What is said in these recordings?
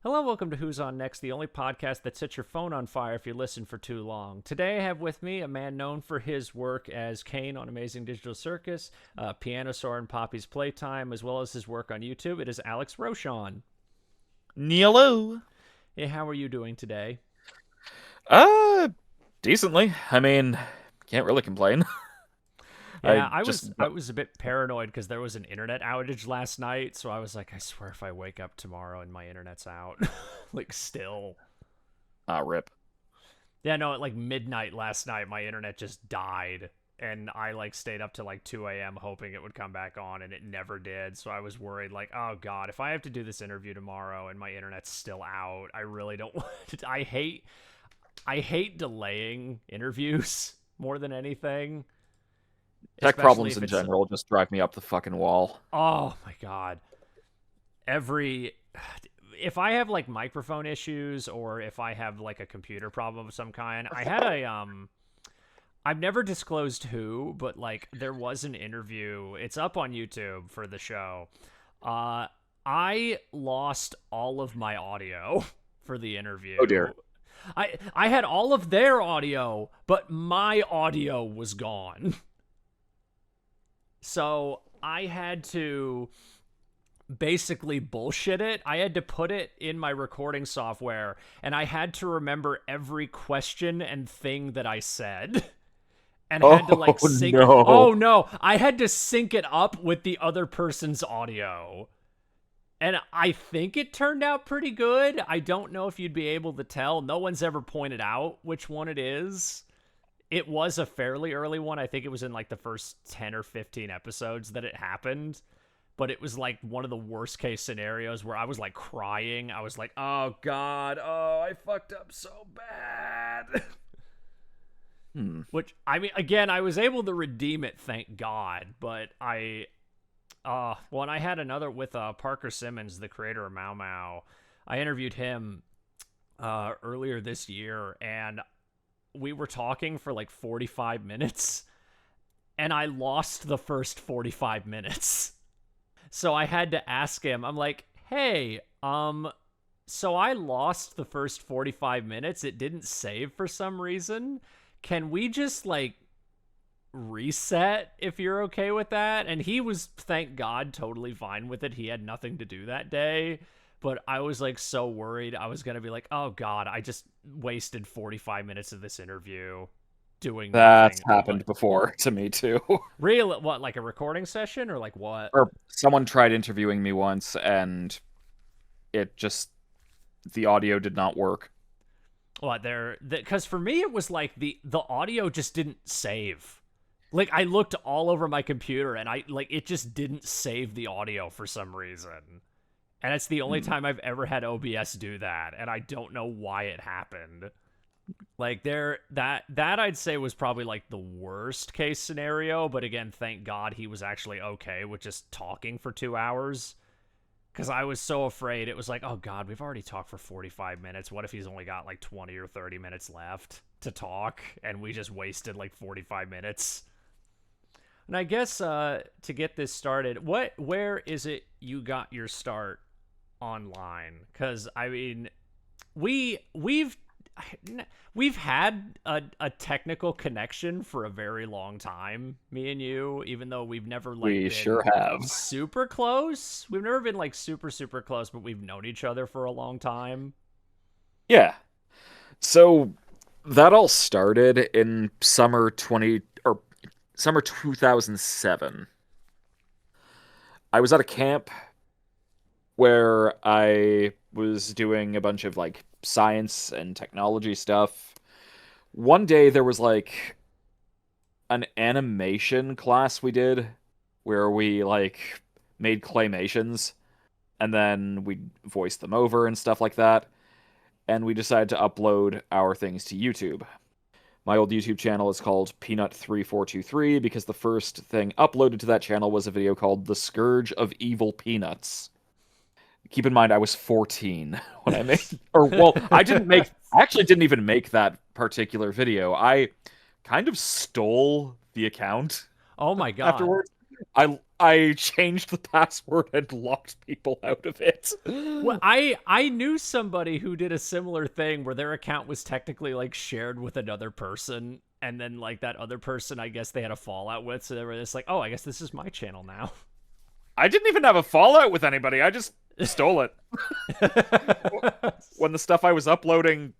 Hello, welcome to Who's On Next, the only podcast that sets your phone on fire if you listen for too long. Today I have with me a man known for his work as Caine on Amazing Digital Circus, Pianosaur in Poppy's Playtime, as well as his work on YouTube. It is Alex Rochon. Hello. Hey, how are you doing today? Uh, Decently. I mean, can't really complain. I Yeah, I just was I was a bit paranoid because there was an internet outage last night, so I was like, I swear if I wake up tomorrow and my internet's out, like still. rip. Yeah, no, at like midnight last night, my internet just died. And I like stayed up to like 2 a.m. hoping it would come back on, and it never did. So I was worried, like, oh god, if I have to do this interview tomorrow and my internet's still out, I really don't want it. I hate delaying interviews more than anything. Tech Especially problems if in it's general just drive me up the fucking wall. oh my god. Every if I have like microphone issues or if I have like a computer problem of some kind, I had a I've never disclosed who, but like there was an interview. It's up on YouTube for the show. I lost all of my audio for the interview. Oh dear. I had all of their audio, but my audio was gone. So I had to basically bullshit it. I had to put it in my recording software, and I had to remember every question and thing that I said. And had to like Oh sync. no. Oh no, I had to sync it up with the other person's audio. And I think it turned out pretty good. I don't know if you'd be able to tell. No one's ever pointed out which one it is. It was a fairly early one. I think it was in like the first 10 or 15 episodes that it happened. But it was like one of the worst case scenarios where I was like crying. I was like, oh God, oh, I fucked up so bad. Which, I mean, again, I was able to redeem it, thank God. But well, and I had another with Parker Simmons, the creator of Mau Mau. I interviewed him earlier this year, and we were talking for like 45 minutes, and I lost the first 45 minutes. So I had to ask him, I'm like, hey, so I lost the first 45 minutes. It didn't save for some reason. Can we just like reset if you're okay with that? And he was, thank God, totally fine with it. He had nothing to do that day. But I was like so worried. I was going to be like, oh God, I just wasted 45 minutes of this interview doing That's nothing. happened before to me too. Real, what, like a recording session or like what? Or someone tried interviewing me once and it just the audio did not work. What there? Because for me, it was like the audio just didn't save. Like I looked all over my computer and I like it just didn't save the audio for some reason. And it's the only Hmm. time I've ever had OBS do that, and I don't know why it happened. Like that I'd say was probably like the worst case scenario, but again, thank God he was actually okay with just talking for 2 hours. Because I was so afraid. It was like, oh God, we've already talked for 45 minutes. What if he's only got like 20 or 30 minutes left to talk, and we just wasted like 45 minutes? And I guess to get this started, where is it you got your start online? Because I mean, we've we've had a technical connection for a very long time, me and you, even though we've never like We sure been have. super close. We've never been like super close, but we've known each other for a long time. Yeah. So that all started in summer 2007. I was at a camp where I was doing a bunch of like science and technology stuff. One day there was like an animation class we did where we like made claymations and then we voiced them over and stuff like that. And we decided to upload our things to YouTube. My old YouTube channel is called Peanut3423 because the first thing uploaded to that channel was a video called The Scourge of Evil Peanuts. Keep in mind, I was 14 when I made, or well, I actually didn't even make that particular video. I kind of stole the account Oh my God. afterwards. I I changed the password and locked people out of it. Well, I knew somebody who did a similar thing where their account was technically like shared with another person, and then like that other person, I guess they had a fallout with, so they were just like, oh, I guess this is my channel now. I didn't even have a fallout with anybody. I just stole it. When the stuff I was uploading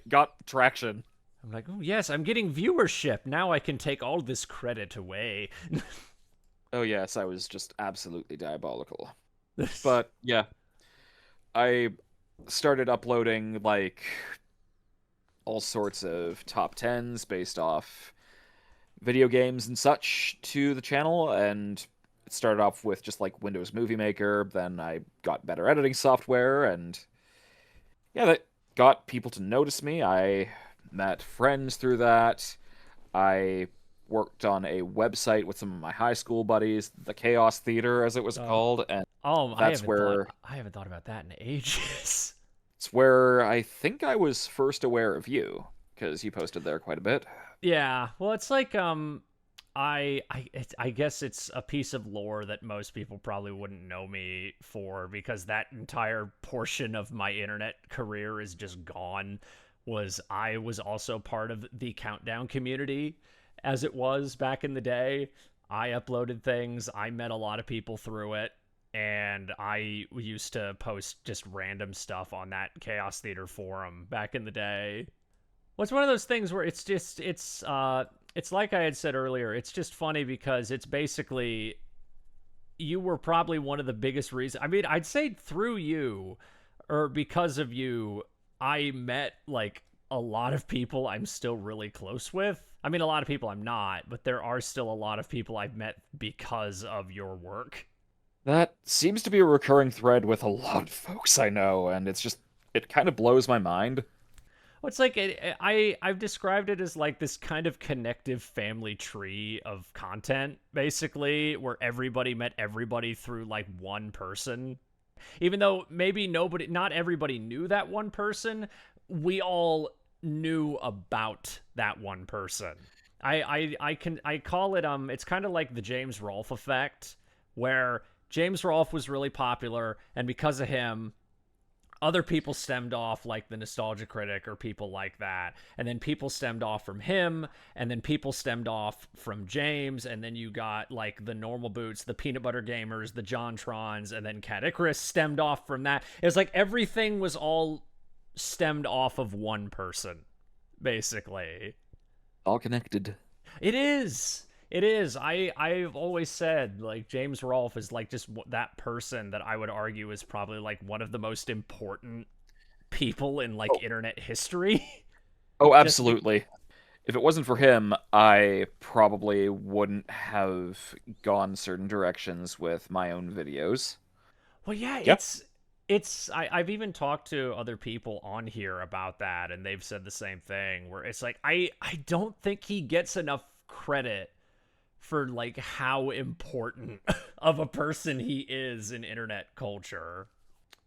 got traction. I'm like, oh yes, I'm getting viewership. Now I can take all this credit away. Oh yes, I was just absolutely diabolical. But yeah, I started uploading like all sorts of top 10s based off video games and such to the channel, and it started off with just like Windows Movie Maker. Then I got better editing software, and yeah, that got people to notice me. I met friends through that. I worked on a website with some of my high school buddies, the Chaos Theater, as it was called, and that's where I haven't thought about that in ages. it's where I think I was first aware of you because you posted there quite a bit. Yeah, well, it's like I guess it's a piece of lore that most people probably wouldn't know me for, because that entire portion of my internet career is just gone. I was also part of the Countdown community as it was back in the day. I uploaded things, I met a lot of people through it, and I used to post just random stuff on that Chaos Theater forum back in the day. Well, it's one of those things where it's like I had said earlier, it's just funny because it's basically, you were probably one of the biggest reasons. I mean, I'd say through you, or because of you, I met like a lot of people I'm still really close with. I mean, a lot of people I'm not, but there are still a lot of people I've met because of your work. That seems to be a recurring thread with a lot of folks I know, and it kind of blows my mind. Well, it's like I've described it as like this kind of connective family tree of content, basically, where everybody met everybody through like one person. Even though maybe not everybody knew that one person, we all knew about that one person. I call it it's kind of like the James Rolfe effect, where James Rolfe was really popular, and because of him, other people stemmed off, like the Nostalgia Critic or people like that, and then people stemmed off from him, and then people stemmed off from James, and then you got like the Normal Boots, the Peanut Butter Gamers, the Jontrons, and then Cat Icarus stemmed off from that. It was like everything was all stemmed off of one person, basically. All connected. It is. It is. I've always said, like, James Rolfe is like just that person that I would argue is probably like one of the most important people in like internet history. Oh, absolutely. If it wasn't for him, I probably wouldn't have gone certain directions with my own videos. Well, yeah, Yep. I've even talked to other people on here about that, and they've said the same thing, where it's like I don't think he gets enough credit for like how important of a person he is in internet culture.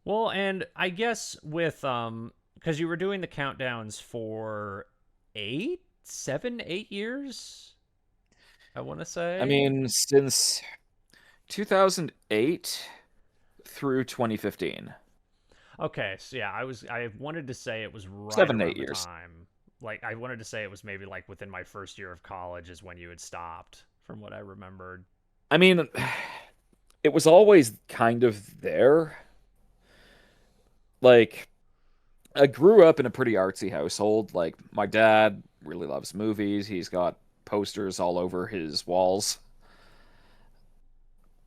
Well, and I guess with because you were doing the countdowns for 8 7 8 years, I want to say. I mean, since 2008 through 2015. Okay, so yeah, I wanted to say it was right 7 8 around the years. time. Like I wanted to say it was maybe like within my first year of college is when you had stopped, from what I remembered. I mean, it was always kind of there. Like, I grew up in a pretty artsy household. Like, my dad really loves movies. He's got posters all over his walls.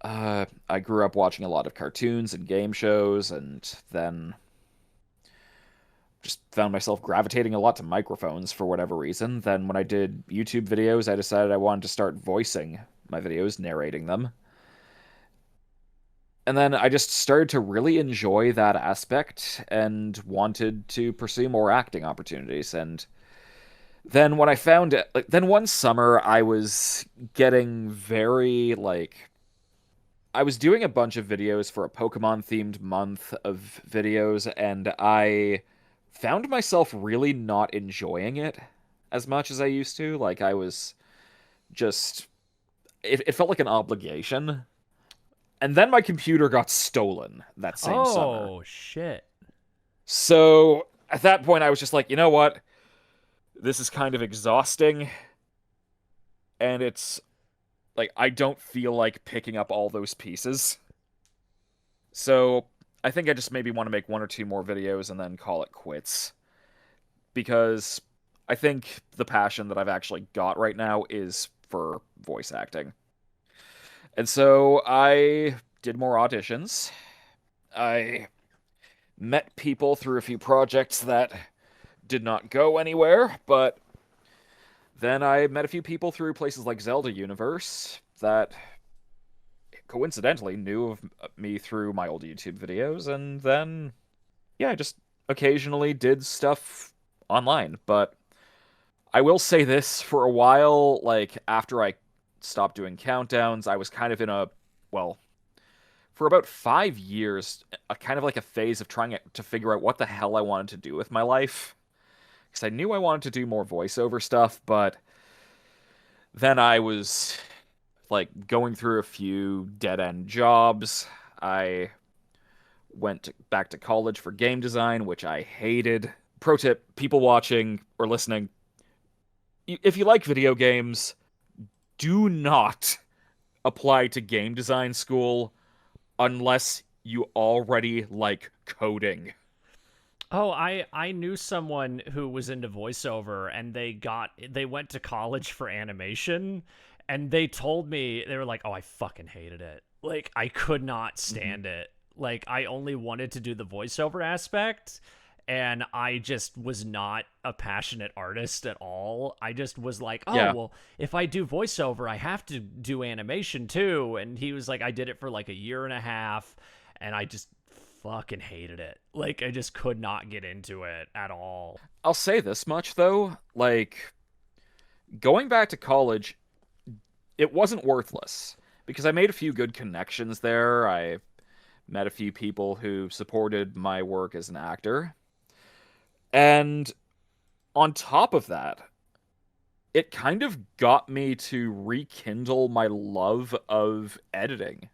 I grew up watching a lot of cartoons and game shows, and then just found myself gravitating a lot to microphones for whatever reason. Then when I did YouTube videos, I decided I wanted to start voicing my videos, narrating them. And then I just started to really enjoy that aspect and wanted to pursue more acting opportunities. And then when I found it, like, then one summer I was getting very like I was doing a bunch of videos for a Pokemon themed month of videos, and I found myself really not enjoying it as much as I used to. Like, I was just it felt like an obligation. And then my computer got stolen that same summer. Oh, shit. So at that point, I was just like, you know what? This is kind of exhausting. And it's like, I don't feel like picking up all those pieces. So I think I just maybe want to make one or two more videos and then call it quits. Because I think the passion that I've actually got right now is for voice acting. And so I did more auditions. I met people through a few projects that did not go anywhere, but then I met a few people through places like Zelda Universe that coincidentally knew of me through my old YouTube videos, and then, yeah, I just occasionally did stuff online. But I will say this, for a while, like, after I stopped doing countdowns, I was kind of in a, well, for about 5 years, a kind of like a phase of trying to figure out what the hell I wanted to do with my life. Because I knew I wanted to do more voiceover stuff, but then I was like going through a few dead-end jobs. I went back to college for game design, which I hated. Pro tip, people watching or listening, if you like video games, do not apply to game design school unless you already like coding. Oh, I knew someone who was into voiceover, and they went to college for animation, and they told me, they were like, "Oh, I fucking hated it. Like, I could not stand it. Like, I only wanted to do the voiceover aspect, and I just was not a passionate artist at all. I just was like, "Oh, Yeah. well, if I do voiceover, I have to do animation too." And he was like, "I did it for like a year and a half, and I just fucking hated it. Like, I just could not get into it at all." I'll say this much though, like going back to college, it wasn't worthless because I made a few good connections there. I met a few people who supported my work as an actor. And on top of that, it kind of got me to rekindle my love of editing.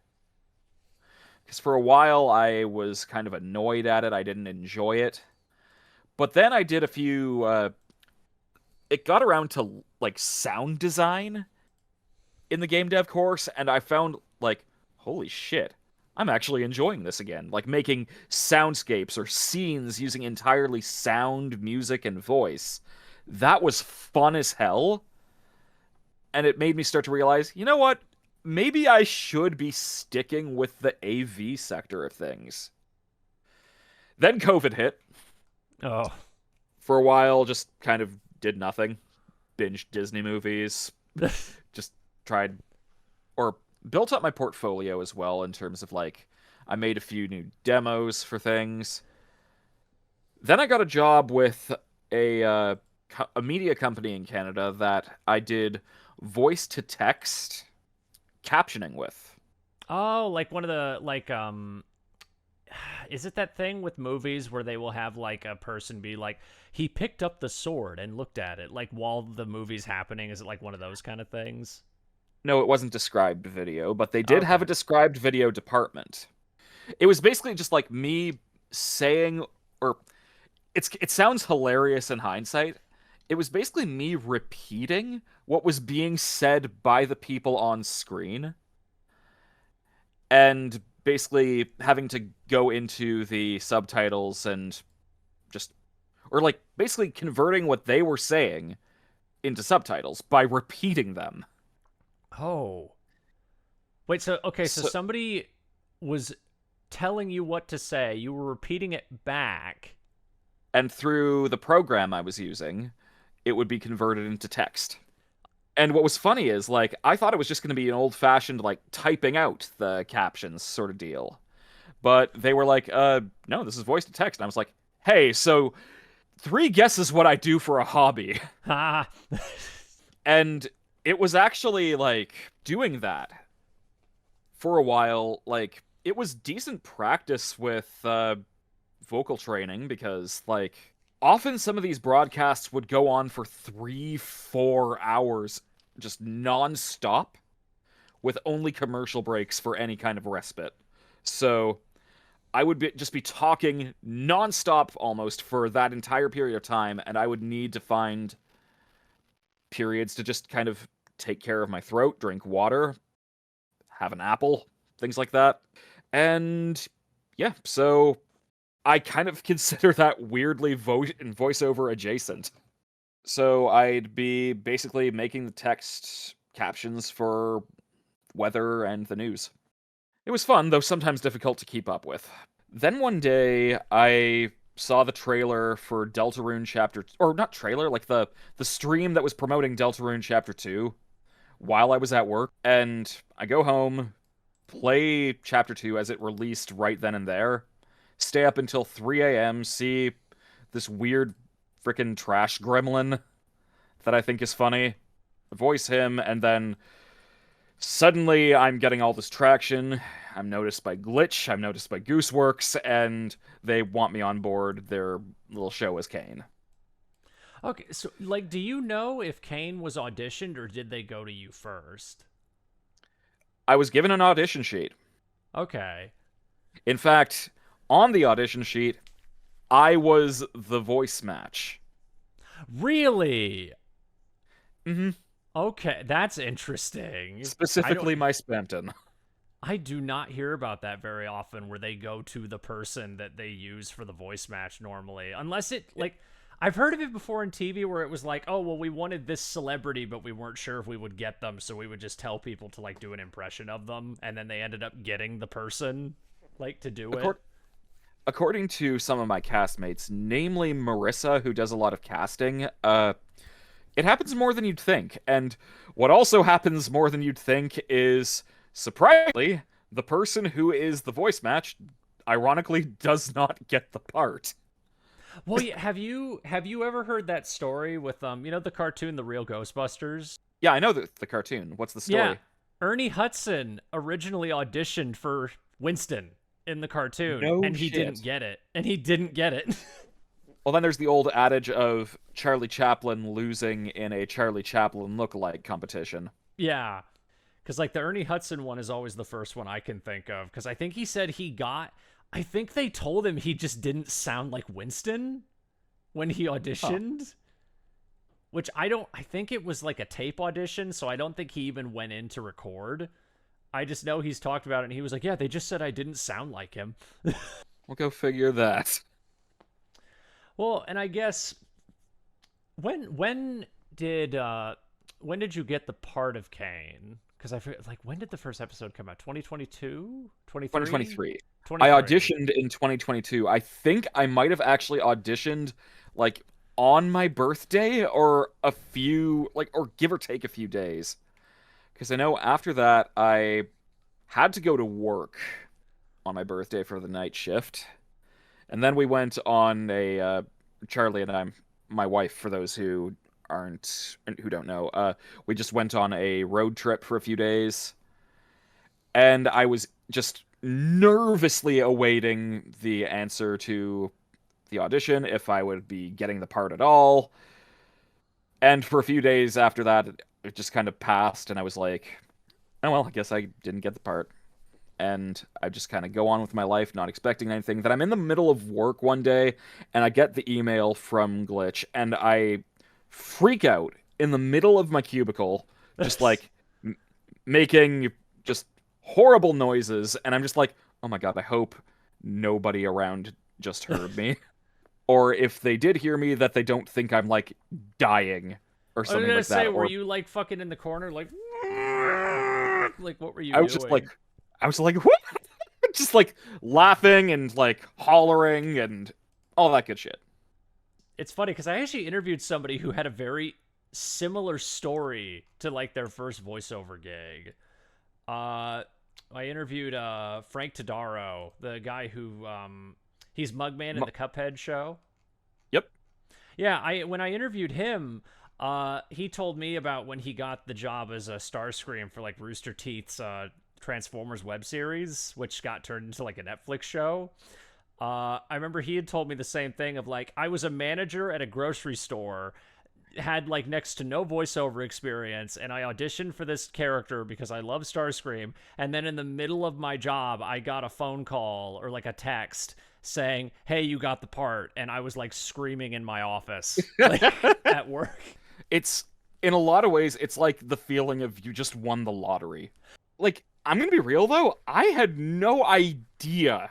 Because for a while I was kind of annoyed at it, I didn't enjoy it. But then I did a few, it got around to like sound design in the game dev course, and I found like, holy shit, I'm actually enjoying this again. Like making soundscapes or scenes using entirely sound, music, and voice. That was fun as hell. And it made me start to realize, you know what? Maybe I should be sticking with the AV sector of things. Then COVID hit. Oh. For a while, just kind of did nothing. Binged Disney movies. Just tried, or built up my portfolio as well in terms of like, I made a few new demos for things. Then I got a job with a media company in Canada that I did voice to text captioning with. Oh, like one of the is it that thing with movies where they will have like a person be like, he picked up the sword and looked at it like while the movie's happening? Is it like one of those kind of things? No, it wasn't described video, but they did have Okay. a described video department. It was basically just like me saying, or it sounds hilarious in hindsight. It was basically me repeating what was being said by the people on screen and basically having to go into the subtitles and just, or like basically converting what they were saying into subtitles by repeating them. Oh. Wait, so okay, so So, somebody was telling you what to say, you were repeating it back. and through the program I was using, it would be converted into text. And what was funny is, like, I thought it was just going to be an old-fashioned, like, typing out the captions sort of deal. But they were like, no, this is voice to text. And I was like, hey, so 3 guesses what I do for a hobby. Ha. And it was actually, like, doing that for a while. Like, it was decent practice with vocal training because, like, often some of these broadcasts would go on for 3, 4 hours just non-stop. with only commercial breaks for any kind of respite. So I would just be talking nonstop almost for that entire period of time, and I would need to find periods to just kind of take care of my throat, drink water, have an apple, things like that. And yeah, so I kind of consider that weirdly voiceover adjacent. So I'd be basically making the text captions for weather and the news. It was fun, though sometimes difficult to keep up with. Then one day, I saw the trailer for Deltarune Chapter... Or not trailer, like the stream that was promoting Deltarune Chapter 2 while I was at work. And I go home, play Chapter 2 as it released right then and there, stay up until 3 a.m., see this weird frickin' trash gremlin that I think is funny, voice him, and then suddenly I'm getting all this traction. I'm noticed by Glitch, I'm noticed by Gooseworks, and they want me on board their little show as Caine. Okay, so like, do you know if Caine was auditioned or did they go to you first? I was given an audition sheet. Okay. In fact, on the audition sheet, I was the voice match. Really? Mm-hmm. Okay, that's interesting. Specifically my Spamton. I do not hear about that very often where they go to the person that they use for the voice match normally. Unless it, like, I've heard of it before in TV where it was like, oh, well, we wanted this celebrity, but we weren't sure if we would get them, so we would just tell people to, like, do an impression of them, and then they ended up getting the person, like, to do it. According to some of my castmates, namely Marissa, who does a lot of casting, it happens more than you'd think. And what also happens more than you'd think is, surprisingly, the person who is the voice match, ironically, does not get the part. Well, yeah, have you ever heard that story with the cartoon The Real Ghostbusters? Yeah, I know the cartoon. What's the story? Yeah. Ernie Hudson originally auditioned for Winston in the cartoon, and he didn't get it. Well, then there's the old adage of Charlie Chaplin losing in a Charlie Chaplin lookalike competition. Yeah. Because, like, the Ernie Hudson one is always the first one I can think of. Because I think he said I think they told him he just didn't sound like Winston when he auditioned. Oh. Which I think it was like a tape audition, so I don't think he even went in to record. I just know he's talked about it, and he was like, yeah, they just said I didn't sound like him. We'll go figure that. Well, and I guess, when did you get the part of Caine? Because I forget, like, when did the first episode come out? 2022? 2023. I auditioned in 2022. I think I might have actually auditioned, like, on my birthday or a few, like, or give or take a few days. Because I know after that, I had to go to work on my birthday for the night shift. And then we went on a, Charlie and I, my wife, for those who don't know, we just went on a road trip for a few days. And I was just nervously awaiting the answer to the audition, if I would be getting the part at all. And for a few days after that, it just kind of passed, and I was like, oh, well, I guess I didn't get the part. And I just kind of go on with my life, not expecting anything. Then I'm in the middle of work one day, and I get the email from Glitch, and I freak out in the middle of my cubicle, just like making just horrible noises, and I'm just like, oh my god, I hope nobody around just heard me. Or if they did hear me, that they don't think I'm, like, dying or something like that. I was gonna say, were you, like, fucking in the corner, like, what were you doing? I was like, what? Just, like, laughing and, like, hollering and all that good shit. It's funny, because I actually interviewed somebody who had a very similar story to, like, their first voiceover gig. I interviewed Frank Todaro, the guy who he's Mugman in the Cuphead show. Yep. Yeah, when I interviewed him, he told me about when he got the job as a Starscream for, like, Rooster Teeth's Transformers web series, which got turned into, like, a Netflix show. I remember he had told me the same thing of, like, I was a manager at a grocery store. had like next to no voiceover experience, and I auditioned for this character because I love Starscream, and then in the middle of my job I got a phone call or like a text saying, "Hey, you got the part," and I was like screaming in my office like, at work. It's, in a lot of ways, it's like the feeling of you just won the lottery. Like, I'm gonna be real though, I had no idea,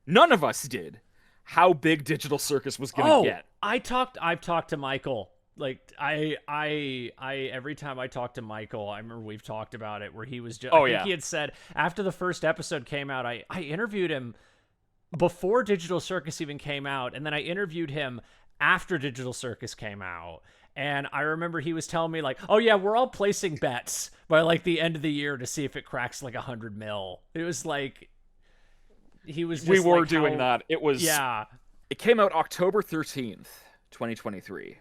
none of us did, how big Digital Circus was gonna get. I've talked to Michael. Like I every time I talk to Michael, I remember we've talked about it where he was just, I think he had said after the first episode came out, I interviewed him before Digital Circus even came out, and then I interviewed him after Digital Circus came out. And I remember he was telling me like, "Oh yeah, we're all placing bets by like the end of the year to see if it cracks like 100 mil." It was like he was just we were like doing that. It was It came out October 13th, 2023.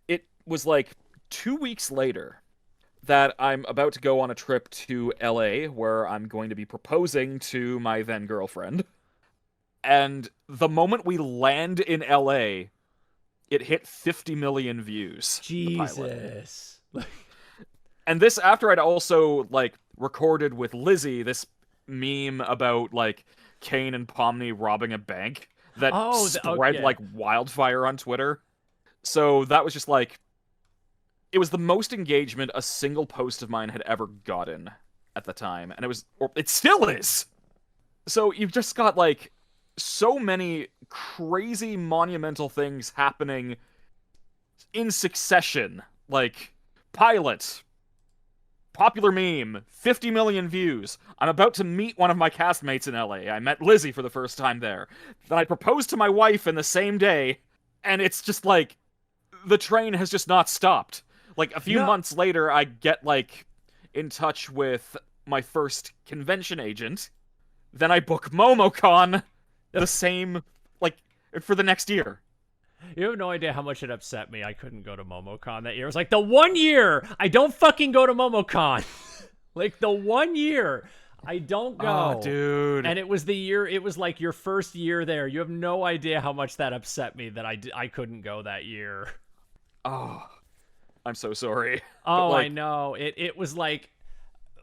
It was like 2 weeks later that I'm about to go on a trip to LA where I'm going to be proposing to my then girlfriend. And the moment we land in LA, it hit 50 million views. Jesus. And this after I'd also like recorded with Lizzie this meme about like Caine and Pomni robbing a bank that spread like wildfire on Twitter. So that was just like, it was the most engagement a single post of mine had ever gotten at the time, and it still is. So you've just got like so many crazy monumental things happening in succession, like pilot, popular meme, 50 million views. I'm about to meet one of my castmates in LA. I met Lizzie for the first time there. Then I proposed to my wife in the same day, and it's just like the train has just not stopped. Like a few months later, I get like in touch with my first convention agent. Then I book MomoCon the same, like, for the next year. You have no idea how much it upset me I couldn't go to MomoCon that year. It was like, the 1 year I don't fucking go to MomoCon. Like, the 1 year I don't go. Oh, dude. And it was the year, it was like your first year there. You have no idea how much that upset me that I couldn't go that year. Oh, I'm so sorry. Oh, like, I know. It was like,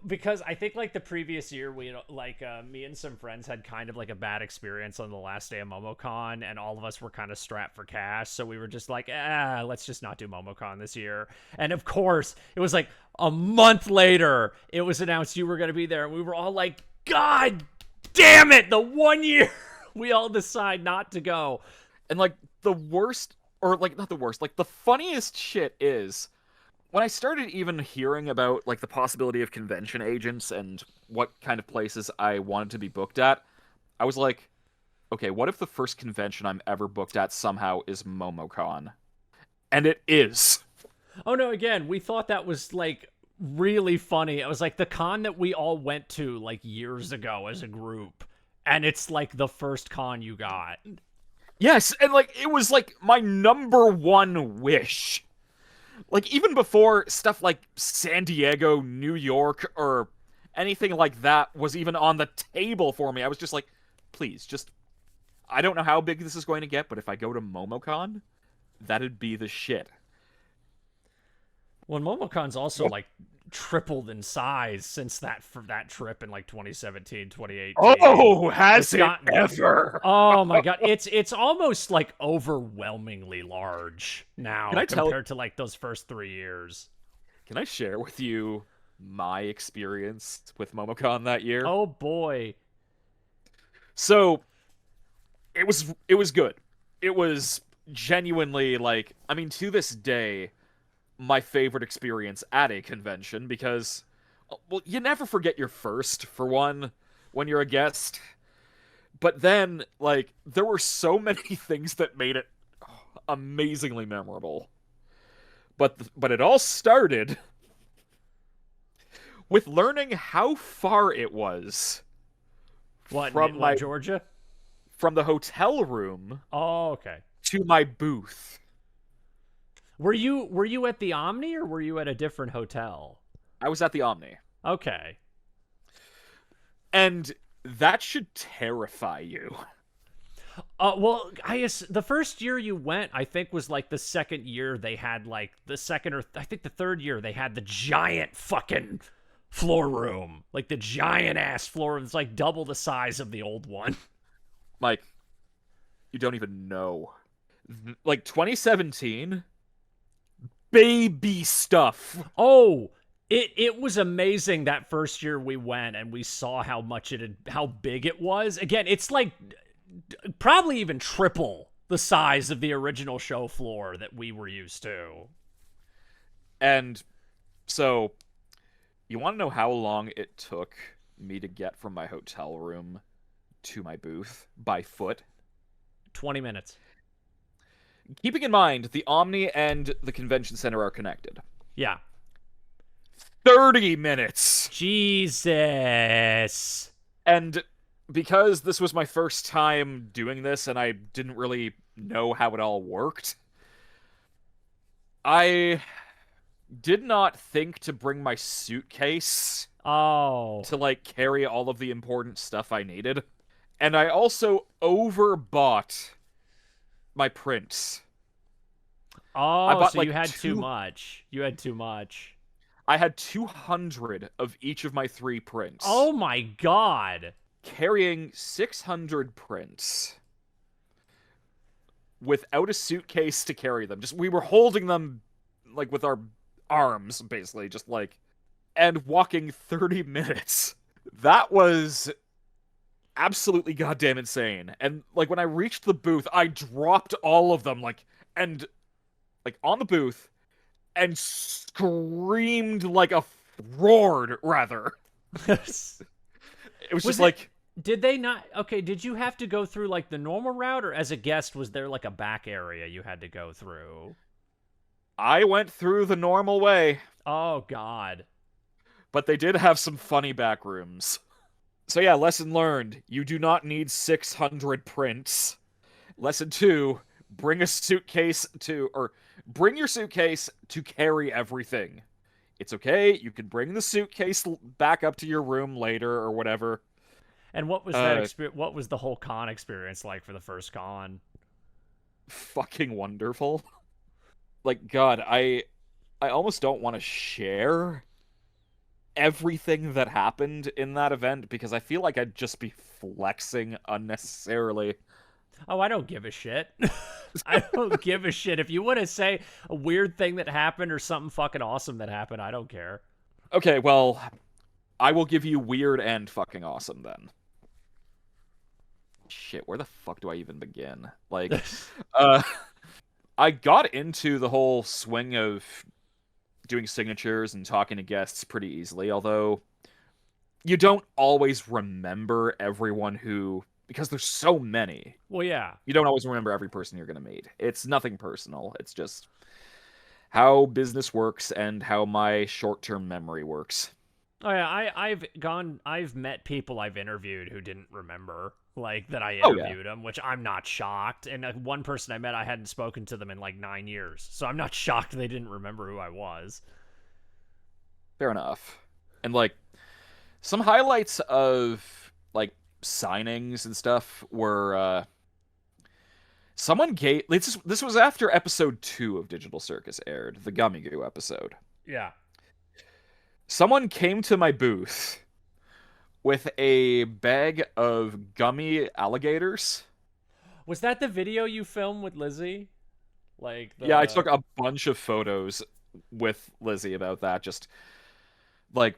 because I think like the previous year we like me and some friends had kind of like a bad experience on the last day of MomoCon, and all of us were kind of strapped for cash, so we were just like, let's just not do MomoCon this year. And of course it was like a month later it was announced you were going to be there, and we were all like, God damn it, the 1 year we all decide not to go. And like the worst, or like not the worst, like the funniest shit is when I started even hearing about like the possibility of convention agents and what kind of places I wanted to be booked at, I was like, okay, what if the first convention I'm ever booked at somehow is MomoCon? And it is. Oh no, again, we thought that was like really funny. It was like the con that we all went to like years ago as a group, and it's like the first con you got. Yes, and like it was like my number one wish. Like, even before stuff like San Diego, New York, or anything like that was even on the table for me, I was just like, please, just... I don't know how big this is going to get, but if I go to MomoCon, that'd be the shit. Well, MomoCon's also, like, tripled in size since that trip in, like, 2017, 2018. Oh, has it ever? Oh, my God. It's almost, like, overwhelmingly large now compared to, like, those first 3 years. Can I share with you my experience with MomoCon that year? Oh, boy. So, it was good. It was genuinely, like, I mean, to this day, my favorite experience at a convention, because, well, you never forget your first, for one, when you're a guest. But then, like, there were so many things that made it amazingly memorable. But it all started with learning how far it was from Georgia? From the hotel room. Oh, okay. To my booth. Were you at the Omni, or were you at a different hotel? I was at the Omni. Okay. And that should terrify you. Well, the first year you went, I think was like the second year they had like the second or I think the third year they had the giant fucking floor room, like the giant ass floor. It's like double the size of the old one. Mike, you don't even know. Like 2017, baby stuff. Oh, it was amazing that first year we went and we saw how big it was. Again, it's like probably even triple the size of the original show floor that we were used to. And so, you want to know how long it took me to get from my hotel room to my booth by foot? 20 minutes. Keeping in mind, the Omni and the convention center are connected. Yeah. 30 minutes! Jesus. And because this was my first time doing this and I didn't really know how it all worked, I did not think to bring my suitcase to, like, carry all of the important stuff I needed. And I also overbought my prints. I bought, So like, you had too much. You had too much. I had 200 of each of my 3 prints. Oh my god. Carrying 600 prints without a suitcase to carry them. Just, we were holding them, like, with our arms, basically, just, like, and walking 30 minutes. That was absolutely goddamn insane. And, like, when I reached the booth, I dropped all of them, like, and, like, on the booth, and screamed like a roared, rather. It was just like... Did they not... Okay, did you have to go through, like, the normal route, or as a guest, was there, like, a back area you had to go through? I went through the normal way. Oh, God. But they did have some funny back rooms. So yeah, lesson learned. You do not need 600 prints. Lesson 2, bring a suitcase to... Or, bring your suitcase to carry everything. It's okay, you can bring the suitcase back up to your room later or whatever. And what was that experience? What was the whole con experience like for the first con? Fucking wonderful. Like, God, I almost don't want to share everything that happened in that event because I feel like I'd just be flexing unnecessarily. Oh, I don't give a shit. I don't give a shit. If you want to say a weird thing that happened or something fucking awesome that happened, I don't care. Okay, well, I will give you weird and fucking awesome then. Shit, where the fuck do I even begin? Like, I got into the whole swing of doing signatures and talking to guests pretty easily, although you don't always remember everyone who... Because there's so many. Well, yeah. You don't always remember every person you're going to meet. It's nothing personal. It's just how business works and how my short-term memory works. Oh yeah, I've met people I've interviewed who didn't remember, like, that I Oh, interviewed them, which I'm not shocked. And one person I met, I hadn't spoken to them in like 9 years, so I'm not shocked they didn't remember who I was. Fair enough. And, like, some highlights of, like, signings and stuff were, someone gave... This was after episode 2 of Digital Circus aired, the Gummy Goo episode. Yeah. Someone came to my booth with a bag of gummy alligators. Was that the video you filmed with Lizzie? Like, Yeah, I took a bunch of photos with Lizzie about that. Just, like,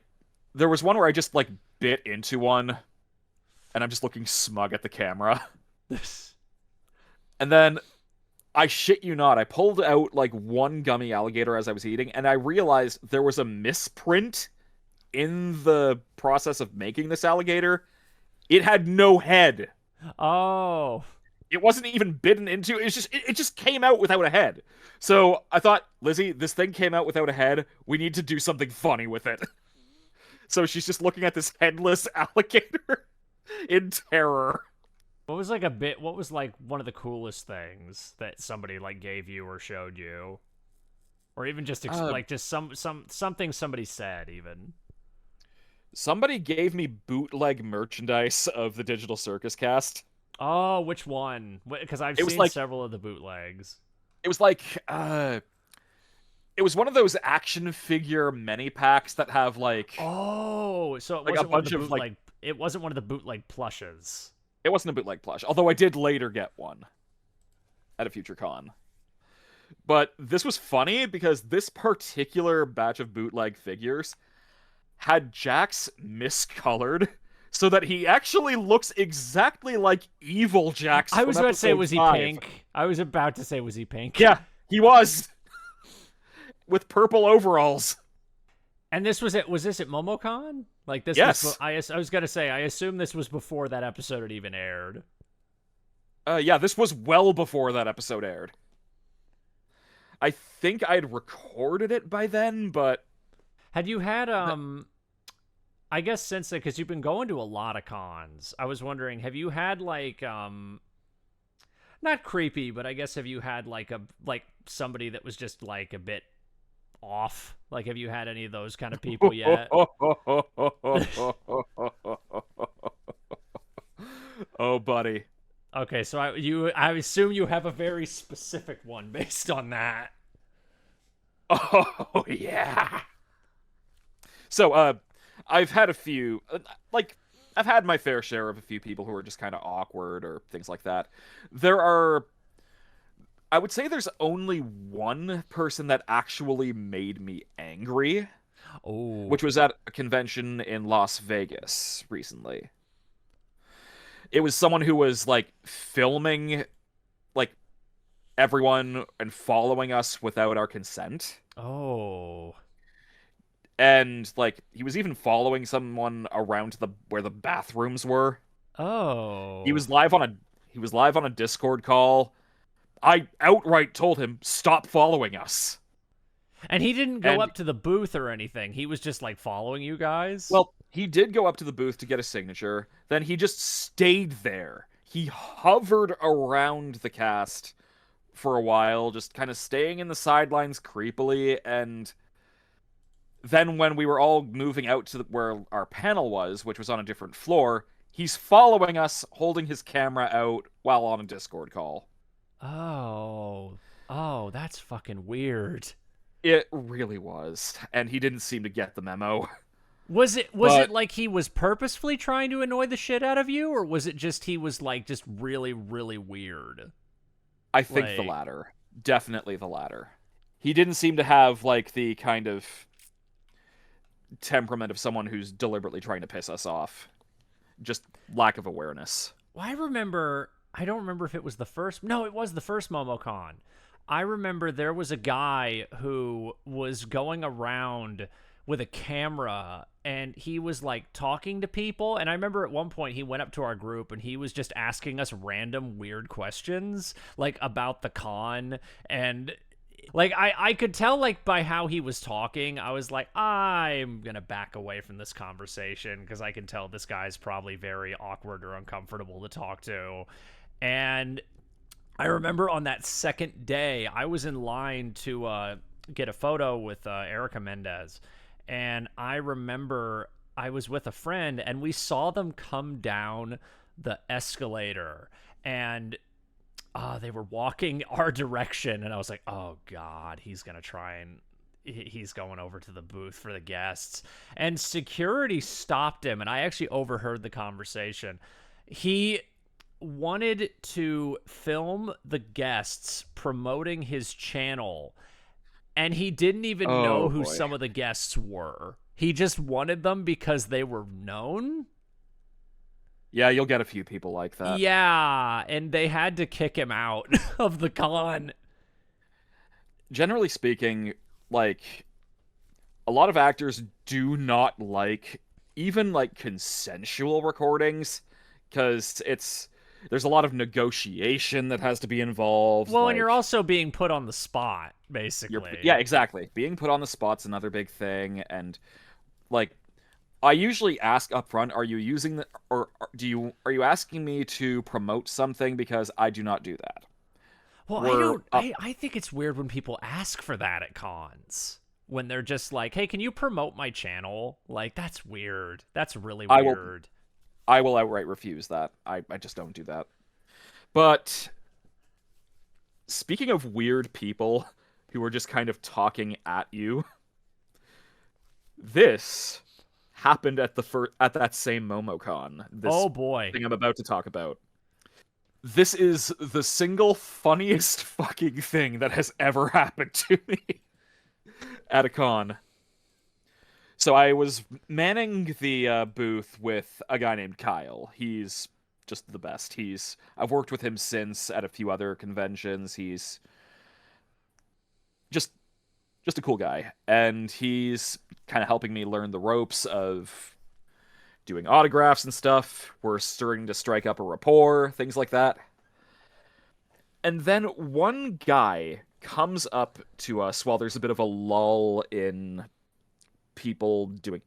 there was one where I just, like, bit into one, and I'm just looking smug at the camera. And then, I shit you not, I pulled out, like, one gummy alligator as I was eating, and I realized there was a misprint in the process of making this alligator. It had no head. Oh. It wasn't even bitten into. It just came out without a head. So I thought, Lizzie, this thing came out without a head. We need to do something funny with it. So she's just looking at this headless alligator in terror. What was like one of the coolest things that somebody like gave you or showed you? Or even just like just something somebody said even. Somebody gave me bootleg merchandise of the Digital Circus cast. Oh, which one? Because I've It was seen like several of the bootlegs. it was like it was one of those action figure mini packs that have Oh, so it like a wasn't one of the bunch of like bootleg. It wasn't one of the bootleg plushes. it wasn't a bootleg plush, although I did later get one at a future con. But this was funny because this particular batch of bootleg figures had Jax miscolored so that he actually looks exactly like evil Jax I from was about to say, episode was he 5. pink? I was about to say, was he pink? Yeah, he was with purple overalls. And this was it. Was this at MomoCon? Like this was. Yes. I was gonna say. I assume this was before that episode had even aired. Yeah, this was well before that episode aired. I think I'd recorded it by then, but Had you had I guess since then, because you've been going to a lot of cons, I was wondering, have you had like not creepy, but I guess have you had like somebody that was just like a bit off? Like, have you had any of those kind of people yet? oh, buddy. Okay, so I assume you have a very specific one based on that. Oh, yeah. So, I've had a few, I've had my fair share of a few people who are just kind of awkward or things like that. I would say there's only one person that actually made me angry, Oh. which was at a convention in Las Vegas recently. It was someone who was, filming, like, everyone and following us without our consent. Oh. And he was even following someone around where the bathrooms were. Oh. He was live on a Discord call. I outright told him, "Stop following us." And he didn't go And up to the booth or anything. He was just like following you guys. well, he did go up to the booth to get a signature. Then he just stayed there. He hovered around the cast for a while, just kind of staying in the sidelines creepily, and then when we were all moving out to where our panel was, which was on a different floor, he's following us, holding his camera out while on a Discord call. Oh. Oh, that's fucking weird. It really was, and he didn't seem to get the memo. Was it like he was purposefully trying to annoy the shit out of you, or was it just he was like just really, really weird? I think the latter. Definitely the latter. He didn't seem to have the kind of temperament of someone who's deliberately trying to piss us off. Just lack of awareness. Well, I don't remember if it was the first. No, it was the first MomoCon. I remember there was a guy who was going around with a camera and he was like talking to people. And I remember at one point he went up to our group and he was just asking us random weird questions like about the con. And like I could tell like by how he was talking, I was like, I'm gonna back away from this conversation because I can tell this guy's probably very awkward or uncomfortable to talk to. And I remember on that second day, I was in line to get a photo with Erica Mendez. And I remember I was with a friend and we saw them come down the escalator. And they were walking our direction. And I was like, oh, God, he's going to try and he's going over to the booth for the guests. And security stopped him. And I actually overheard the conversation. He wanted to film the guests promoting his channel, and he didn't even know who some of the guests were. He just wanted them because they were known. Yeah, you'll get a few people like that. Yeah, and they had to kick him out of the con. Generally speaking, a lot of actors do not even consensual recordings because there's a lot of negotiation that has to be involved. Well, and you're also being put on the spot, basically. Yeah, exactly. Being put on the spot's another big thing, and I usually ask up front, are you using are you asking me to promote something, because I do not do that. Well, I think it's weird when people ask for that at cons. When they're just like, hey, can you promote my channel? Like, that's weird. That's really weird. I will outright refuse that. I just don't do that. But speaking of weird people who are just kind of talking at you, this happened at at that same MomoCon. This Oh boy. thing I'm about to talk about. This is the single funniest fucking thing that has ever happened to me at a con. So I was manning the booth with a guy named Kyle. He's just the best. I've worked with him since at a few other conventions. He's just a cool guy, and he's kind of helping me learn the ropes of doing autographs and stuff. We're starting to strike up a rapport, things like that. And then one guy comes up to us while there's a bit of a lull in people doing...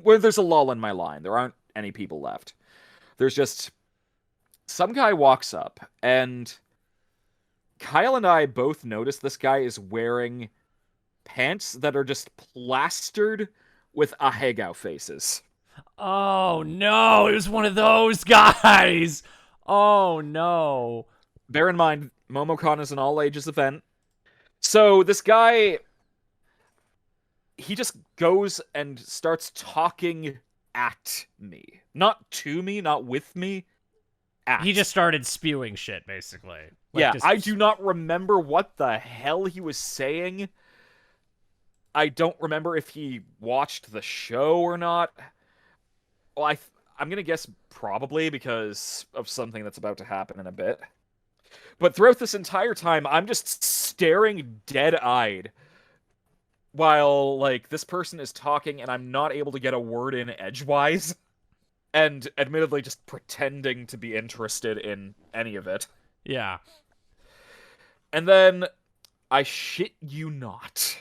Where there's a lull in my line. There aren't any people left. There's just... Some guy walks up, and Kyle and I both notice this guy is wearing pants that are just plastered with ahegao faces. Oh no, it was one of those guys. Oh no. Bear in mind, MomoCon is an all-ages event. So this guy, he just goes and starts talking at me. Not to me, not with me. At. He just started spewing shit, basically. Yeah, I do not remember what the hell he was saying. I don't remember if he watched the show or not. Well, I'm gonna guess probably because of something that's about to happen in a bit. But throughout this entire time, I'm just staring dead-eyed while, like, this person is talking and I'm not able to get a word in edgewise. And admittedly just pretending to be interested in any of it. Yeah. And then, I shit you not,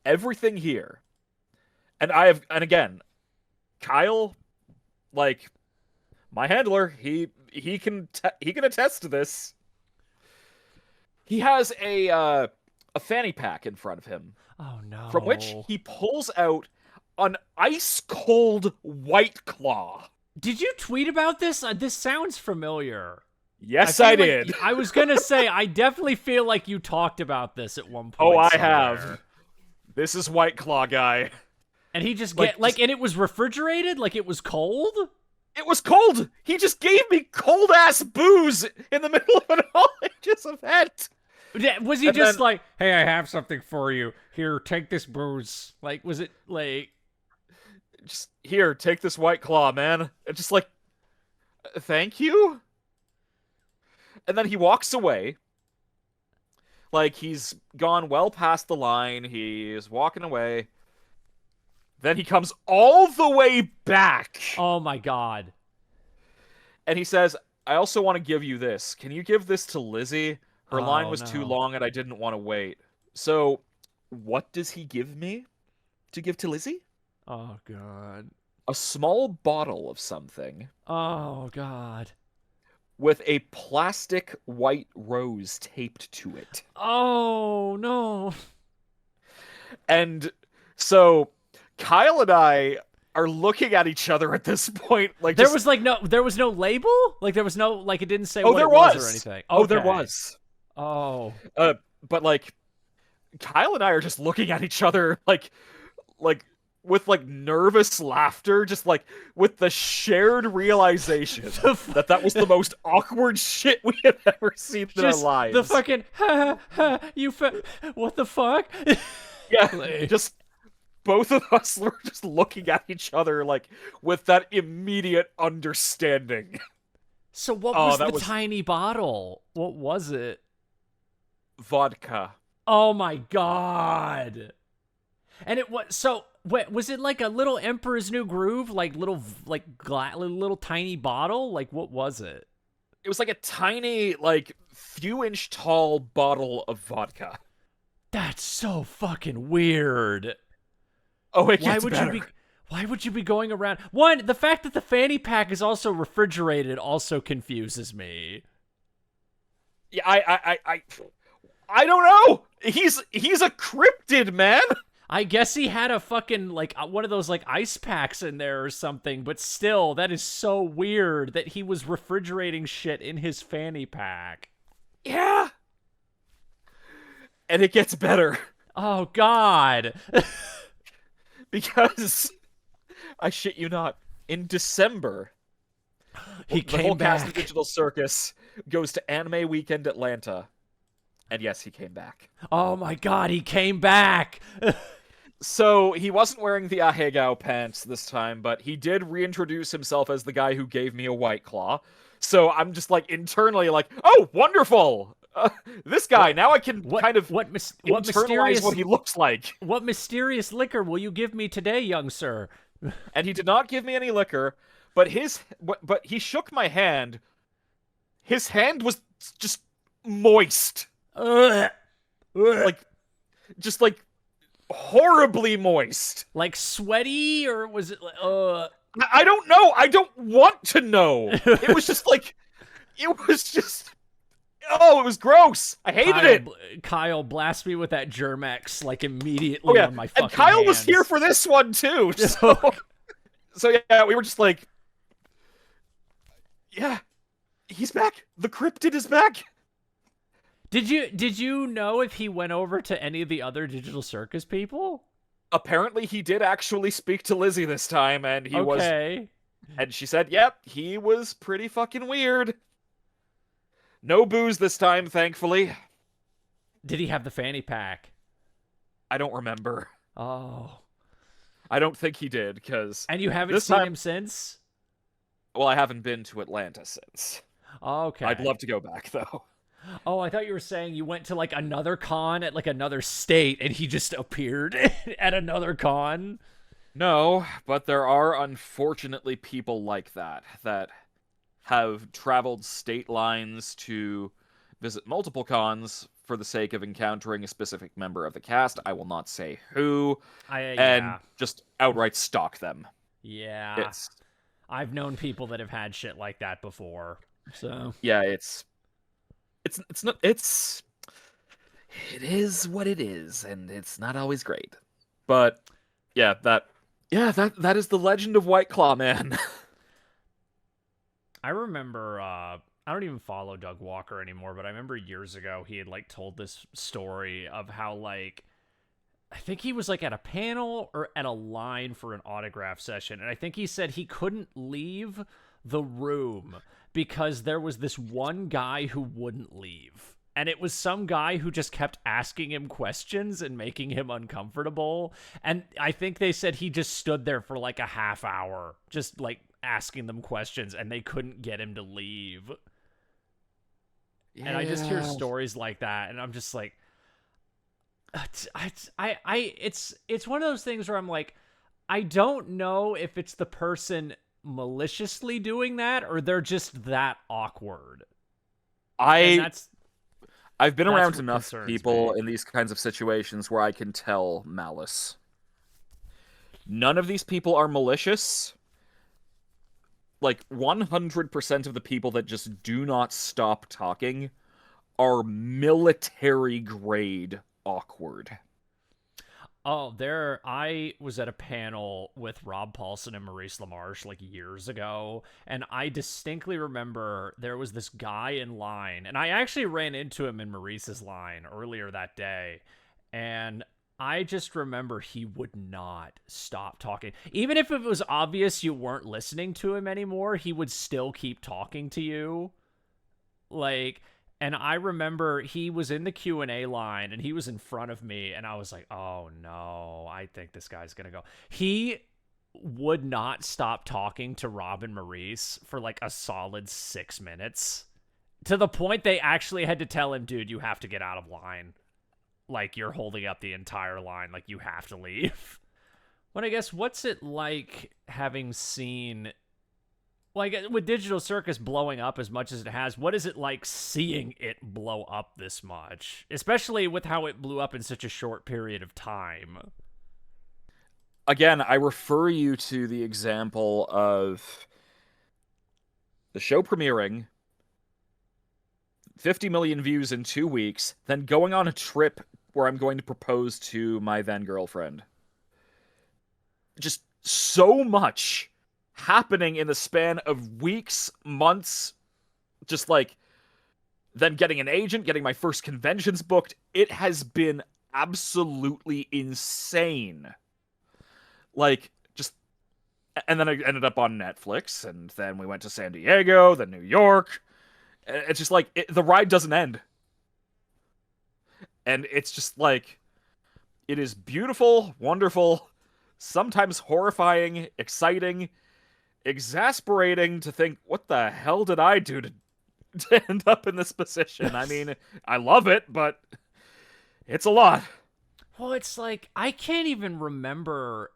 everything here, and again, Kyle, like, my handler, he can attest to this. He has a fanny pack in front of him. Oh no. From which he pulls out an ice-cold White Claw. Did you tweet about this? This sounds familiar. Yes, I did. I was gonna say, I definitely feel like you talked about this at one point. Oh, I somewhere. have. This is White Claw guy. And he just and it was refrigerated? Like it was cold? It was cold! He just gave me cold-ass booze in the middle of an all-ages event! Was he just like, hey, I have something for you. Here, take this booze. Like, was it like... Just, here, take this White Claw, man. And just like, thank you? And then he walks away. Like, he's gone well past the line. He's walking away. Then he comes all the way back. Oh my god. And he says, I also want to give you this. Can you give this to Lizzie? Her line was too long and I didn't want to wait. So, what does he give me to give to Lizzie? Oh god. A small bottle of something. Oh god. With a plastic white rose taped to it. Oh no. And so Kyle and I are looking at each other at this point, like there was no label? Like there was no, like it didn't say what there it was or anything. Okay. Oh, there was. Oh. But like Kyle and I are just looking at each other like with like nervous laughter, just like with the shared realization that was the most awkward shit we had ever seen in our lives. The fucking what the fuck? Yeah, just both of us were just looking at each other like with that immediate understanding. So what was the tiny bottle? What was it? Vodka. Oh my god. And it was was it like a little Emperor's New Groove, like little tiny bottle? Like what was it? It was like a tiny, like few-inch tall bottle of vodka. That's so fucking weird. Oh, it gets better. Why would you be going around? One, the fact that the fanny pack is also refrigerated also confuses me. Yeah, I don't know. He's a cryptid, man. I guess he had a fucking, like, one of those, like, ice packs in there or something, but still, that is so weird that he was refrigerating shit in his fanny pack. Yeah. And it gets better. Oh, God. Because, I shit you not, in December, He the whole came cast of back. Digital Circus goes to Anime Weekend Atlanta. And yes, he came back. Oh, my God, he came back. So, he wasn't wearing the Ahegao pants this time, but he did reintroduce himself as the guy who gave me a White Claw. So, I'm just, like, internally like, oh, wonderful! This guy, now I can kind of internalize what he looks like. What mysterious liquor will you give me today, young sir? And he did not give me any liquor, but he shook my hand. His hand was just moist. Ugh. Like, just like horribly moist. Like sweaty, or was it? I don't know. I don't want to know. It was just like, it was just. Oh, it was gross. I hated it. Kyle blast me with that Germex like immediately on my fucking and Kyle hands. was here for this one too. So yeah, we were just like, yeah, he's back. The cryptid is back. Did you know if he went over to any of the other Digital Circus people? Apparently, he did actually speak to Lizzie this time, and he was. And she said, "Yep, he was pretty fucking weird." No booze this time, thankfully. Did he have the fanny pack? I don't remember. Oh. I don't think he did, because... And you haven't seen him since? Well, I haven't been to Atlanta since. Okay. I'd love to go back, though. Oh, I thought you were saying you went to, like, another con at, like, another state, and he just appeared at another con? No, but there are unfortunately people like that have traveled state lines to visit multiple cons for the sake of encountering a specific member of the cast. I will not say who. And just outright stalk them. Yeah. I've known people that have had shit like that before. So yeah, it is what it is, and it's not always great. But that is the legend of White Claw, man. I remember, I don't even follow Doug Walker anymore, but I remember years ago he had, like, told this story of how, like, I think he was, like, at a panel or at a line for an autograph session, and I think he said he couldn't leave the room because there was this one guy who wouldn't leave. And it was some guy who just kept asking him questions and making him uncomfortable. And I think they said he just stood there for, like, a half hour, just, like, asking them questions, and they couldn't get him to leave. Yeah. And I just hear stories like that, and I'm just like, it's one of those things where I'm like, I don't know if it's the person maliciously doing that or they're just that awkward. I've been around enough people in these kinds of situations where I can tell malice. None of these people are malicious. Like, 100% of the people that just do not stop talking are military-grade awkward. Oh, I was at a panel with Rob Paulson and Maurice LaMarche, like, years ago, and I distinctly remember there was this guy in line, and I actually ran into him in Maurice's line earlier that day, and I just remember he would not stop talking. Even if it was obvious you weren't listening to him anymore, he would still keep talking to you. Like, and I remember he was in the Q&A line, and he was in front of me, and I was like, oh no, I think this guy's gonna go. He would not stop talking to Rob and Maurice for like a solid 6 minutes, to the point they actually had to tell him, dude, you have to get out of line. Like, you're holding up the entire line. Like, you have to leave. But I guess, what's it like having seen, like, with Digital Circus blowing up as much as it has, what is it like seeing it blow up this much? Especially with how it blew up in such a short period of time. Again, I refer you to the example of the show premiering, 50 million views in 2 weeks, then going on a trip where I'm going to propose to my then girlfriend. Just so much happening in the span of weeks, months, just like then getting an agent, getting my first conventions booked. It has been absolutely insane. Like, just, and then I ended up on Netflix, and then we went to San Diego, then New York. It's just like, the ride doesn't end. And it's just like, it is beautiful, wonderful, sometimes horrifying, exciting, exasperating to think, what the hell did I do to end up in this position? I mean, I love it, but it's a lot. Well, it's like, I can't even remember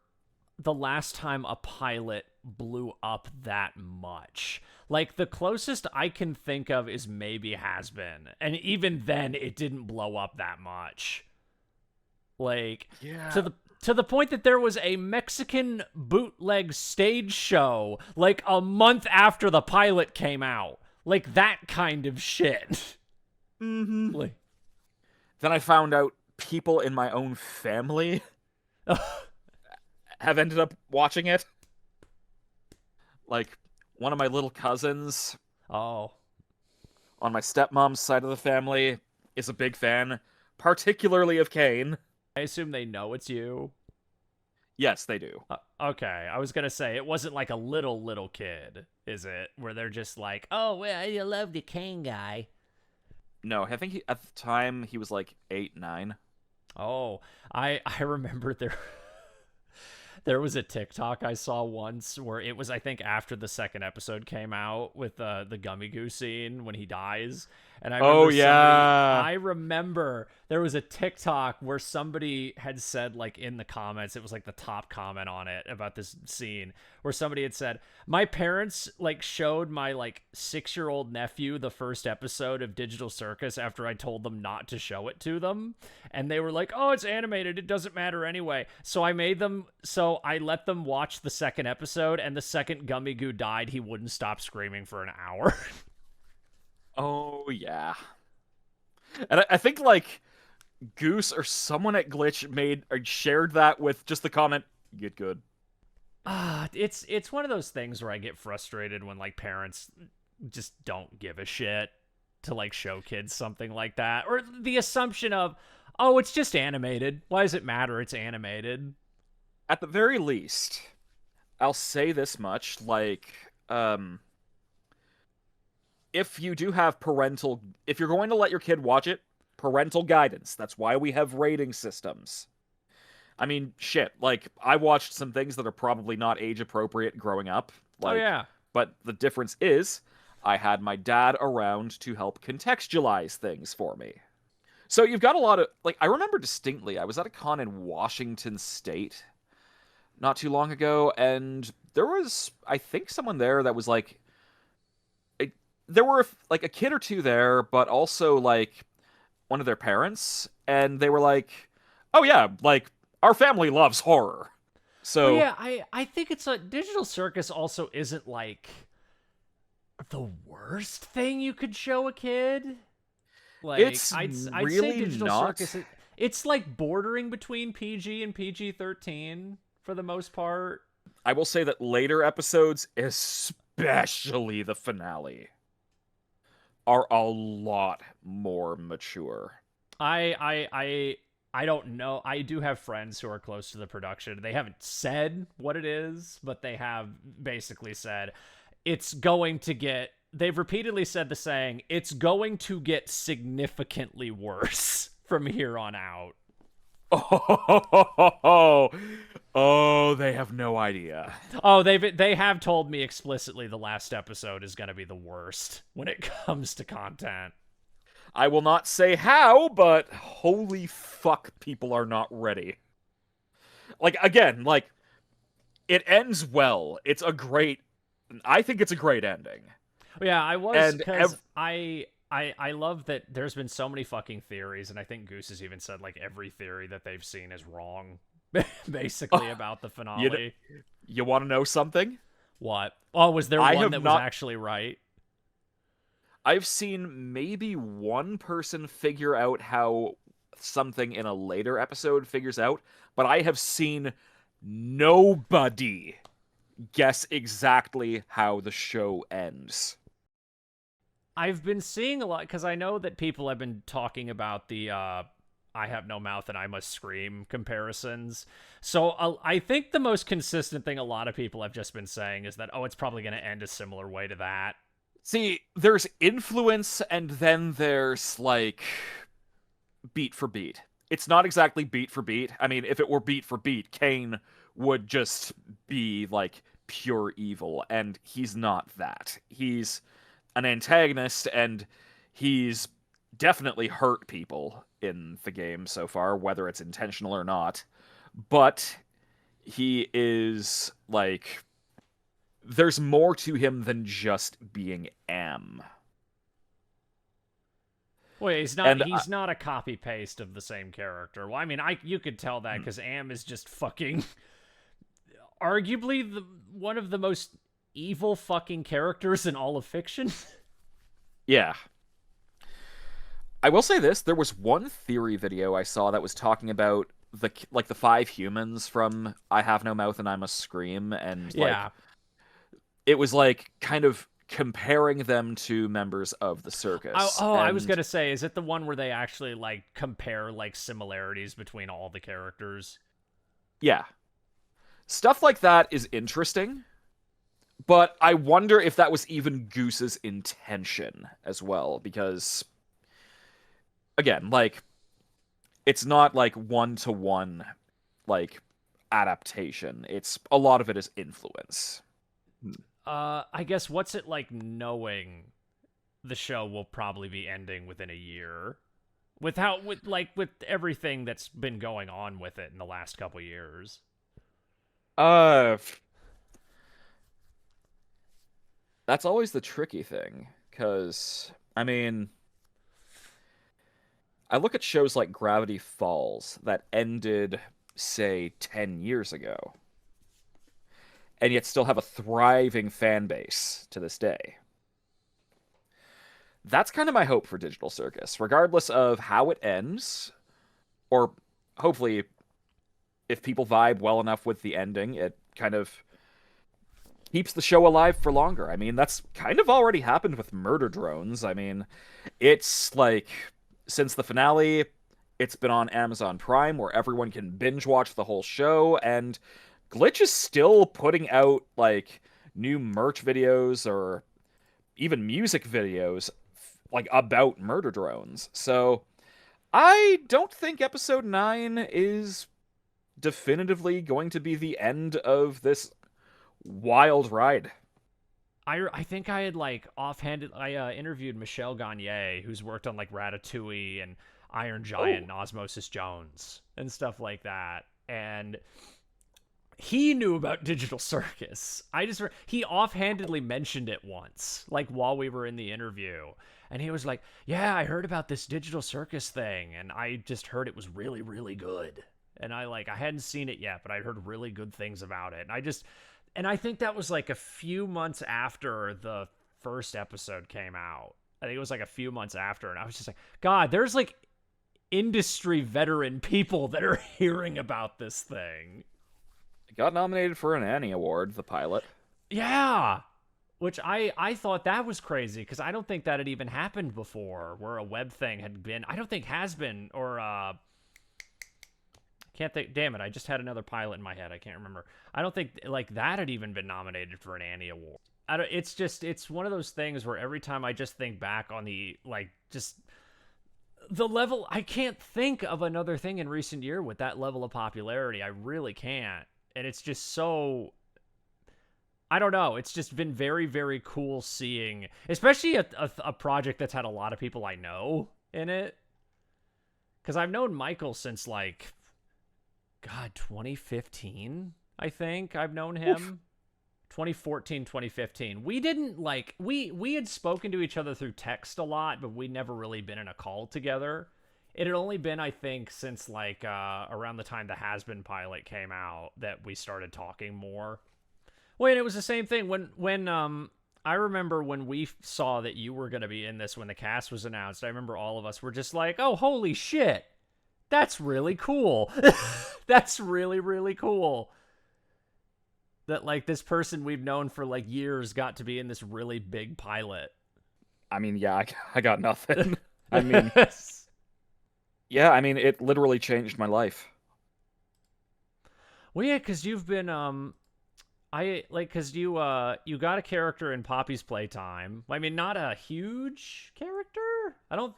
the last time a pilot blew up that much. Like, the closest I can think of is maybe Has Been, and even then it didn't blow up that much. Like, Yeah. to the point that there was a Mexican bootleg stage show like a month after the pilot came out. Like, that kind of shit. Mm-hmm. Like, then I found out people in my own family have ended up watching it. Like, one of my little cousins oh. on my stepmom's side of the family is a big fan, particularly of Caine. I assume they know it's you. Yes, they do. Okay, I was gonna say, it wasn't like a little kid, is it? Where they're just like, oh, well, you love the Caine guy. No, I think at the time he was like 8, 9. Oh, I remember there was a TikTok I saw once where it was, I think, after the second episode came out with the Gummy Goo scene when he dies. And I remember I remember there was a TikTok where somebody had said, like, in the comments, it was like the top comment on it about this scene, where somebody had said, my parents, like, showed my, like, 6-year-old nephew the first episode of Digital Circus after I told them not to show it to them. And they were like, oh, it's animated, it doesn't matter anyway. So I let them watch the second episode, and the second Gummy Goo died, he wouldn't stop screaming for an hour. Oh, yeah. And I think, like, Goose or someone at Glitch shared that with just the comment, get good. It's one of those things where I get frustrated when, like, parents just don't give a shit to, like, show kids something like that. Or the assumption of, oh, it's just animated. Why does it matter? It's animated. At the very least, I'll say this much, like, if you do have if you're going to let your kid watch it, parental guidance. That's why we have rating systems. I mean, shit, like, I watched some things that are probably not age appropriate growing up. Like, oh, yeah. But the difference is, I had my dad around to help contextualize things for me. So you've got a lot of, like, I remember distinctly, I was at a con in Washington State not too long ago, and there was, I think, someone there that was like, there were like a kid or two there, but also like one of their parents, and they were like, oh yeah, like, our family loves horror. So well, yeah, I think it's a Digital Circus also isn't like the worst thing you could show a kid. Like, it's I'd really say Digital not. Circus, it's like bordering between PG and PG-13 for the most part. I will say that later episodes, especially the finale, are a lot more mature. I don't know. I do have friends who are close to the production. They haven't said what it is, but they have basically said it's going to get, they've repeatedly said the saying, it's going to get significantly worse from here on out. Oh, they have no idea. Oh, they have told me explicitly the last episode is going to be the worst when it comes to content. I will not say how, but holy fuck, people are not ready. Like, again, like, it ends well. I think it's a great ending. Yeah, I was, because I love that there's been so many fucking theories, and I think Goose has even said, like, every theory that they've seen is wrong, basically, about the finale. You want to know something? What? Oh, was there one that was actually right? I've seen maybe one person figure out how something in a later episode figures out, but I have seen nobody guess exactly how the show ends. I've been seeing a lot because I know that people have been talking about the I have no mouth and I must scream comparisons. So I think the most consistent thing a lot of people have just been saying is that, oh, it's probably going to end a similar way to that. See, there's influence and then there's like beat for beat. It's not exactly beat for beat. I mean, if it were beat for beat, Caine would just be like pure evil, and he's not that. He's an antagonist, and he's definitely hurt people in the game so far, whether it's intentional or not. But he is like there's more to him than just being Am. Well, he's not. And He's not a copy paste of the same character. Well, I mean, you could tell that because Am is just fucking, arguably one of the most evil fucking characters in all of fiction. yeah, I will say this: there was one theory video I saw that was talking about the five humans from I Have No Mouth and I Must Scream, and like Yeah. it was like kind of comparing them to members of the circus. I was And gonna say, is it the one where they actually like compare like similarities between all the characters? yeah, stuff like that is interesting, but I wonder if that was even Goose's intention as well, because again, like it's not like one to one like adaptation. It's a lot of it is influence. I guess what's it like knowing the show will probably be ending within a year? With everything that's been going on with it in the last couple years. Uh, that's always the tricky thing, because I mean, I look at shows like Gravity Falls that ended, say, 10 years ago, and yet still have a thriving fan base to this day. That's kind of my hope for Digital Circus, regardless of how it ends, or hopefully, if people vibe well enough with the ending, it kind of keeps the show alive for longer. I mean, that's kind of already happened with Murder Drones. I mean, it's like since the finale, it's been on Amazon Prime where everyone can binge watch the whole show, and Glitch is still putting out like new merch videos or even music videos like about Murder Drones. So I don't think episode 9 is definitively going to be the end of this wild ride. I think I had like offhanded. I interviewed Michelle Gagne, who's worked on like Ratatouille and Iron Giant and Osmosis Jones and stuff like that, and he knew about Digital Circus. He offhandedly mentioned it once, like while we were in the interview, and he was like, "Yeah, I heard about this Digital Circus thing, and I just heard it was really, really good." And I hadn't seen it yet, but I heard really good things about it, and I think that was like a few months after the first episode came out. I think it was like a few months after, and I was just like, God, there's like industry veteran people that are hearing about this thing. It got nominated for an Annie Award, the pilot. Yeah. Which I thought that was crazy because I don't think that had even happened before where a web thing had been. I don't think has been, or can't think. Damn it! I just had another pilot in my head. I can't remember. I don't think like that had even been nominated for an Annie Award. It's one of those things where every time I just think back on the just the level, I can't think of another thing in recent year with that level of popularity. I really can't, and it's just so. I don't know. It's just been very, very cool seeing, especially a project that's had a lot of people I know in it. Because I've known Michael since like, God, 2015, I think I've known him. Oof. 2014, 2015. We didn't like, we had spoken to each other through text a lot, but we'd never really been in a call together. It had only been, I think, since like around the time the Has Been pilot came out that we started talking more. Wait, it was the same thing when I remember when we saw that you were going to be in this when the cast was announced. I remember all of us were just like, "Oh, holy shit." That's really cool. That's really, really cool. That like this person we've known for like years got to be in this really big pilot. I mean, yeah, I got nothing. I mean, yeah, I mean, it literally changed my life. Well, yeah, because you've been I like because you got a character in Poppy's Playtime. I mean, not a huge character. I don't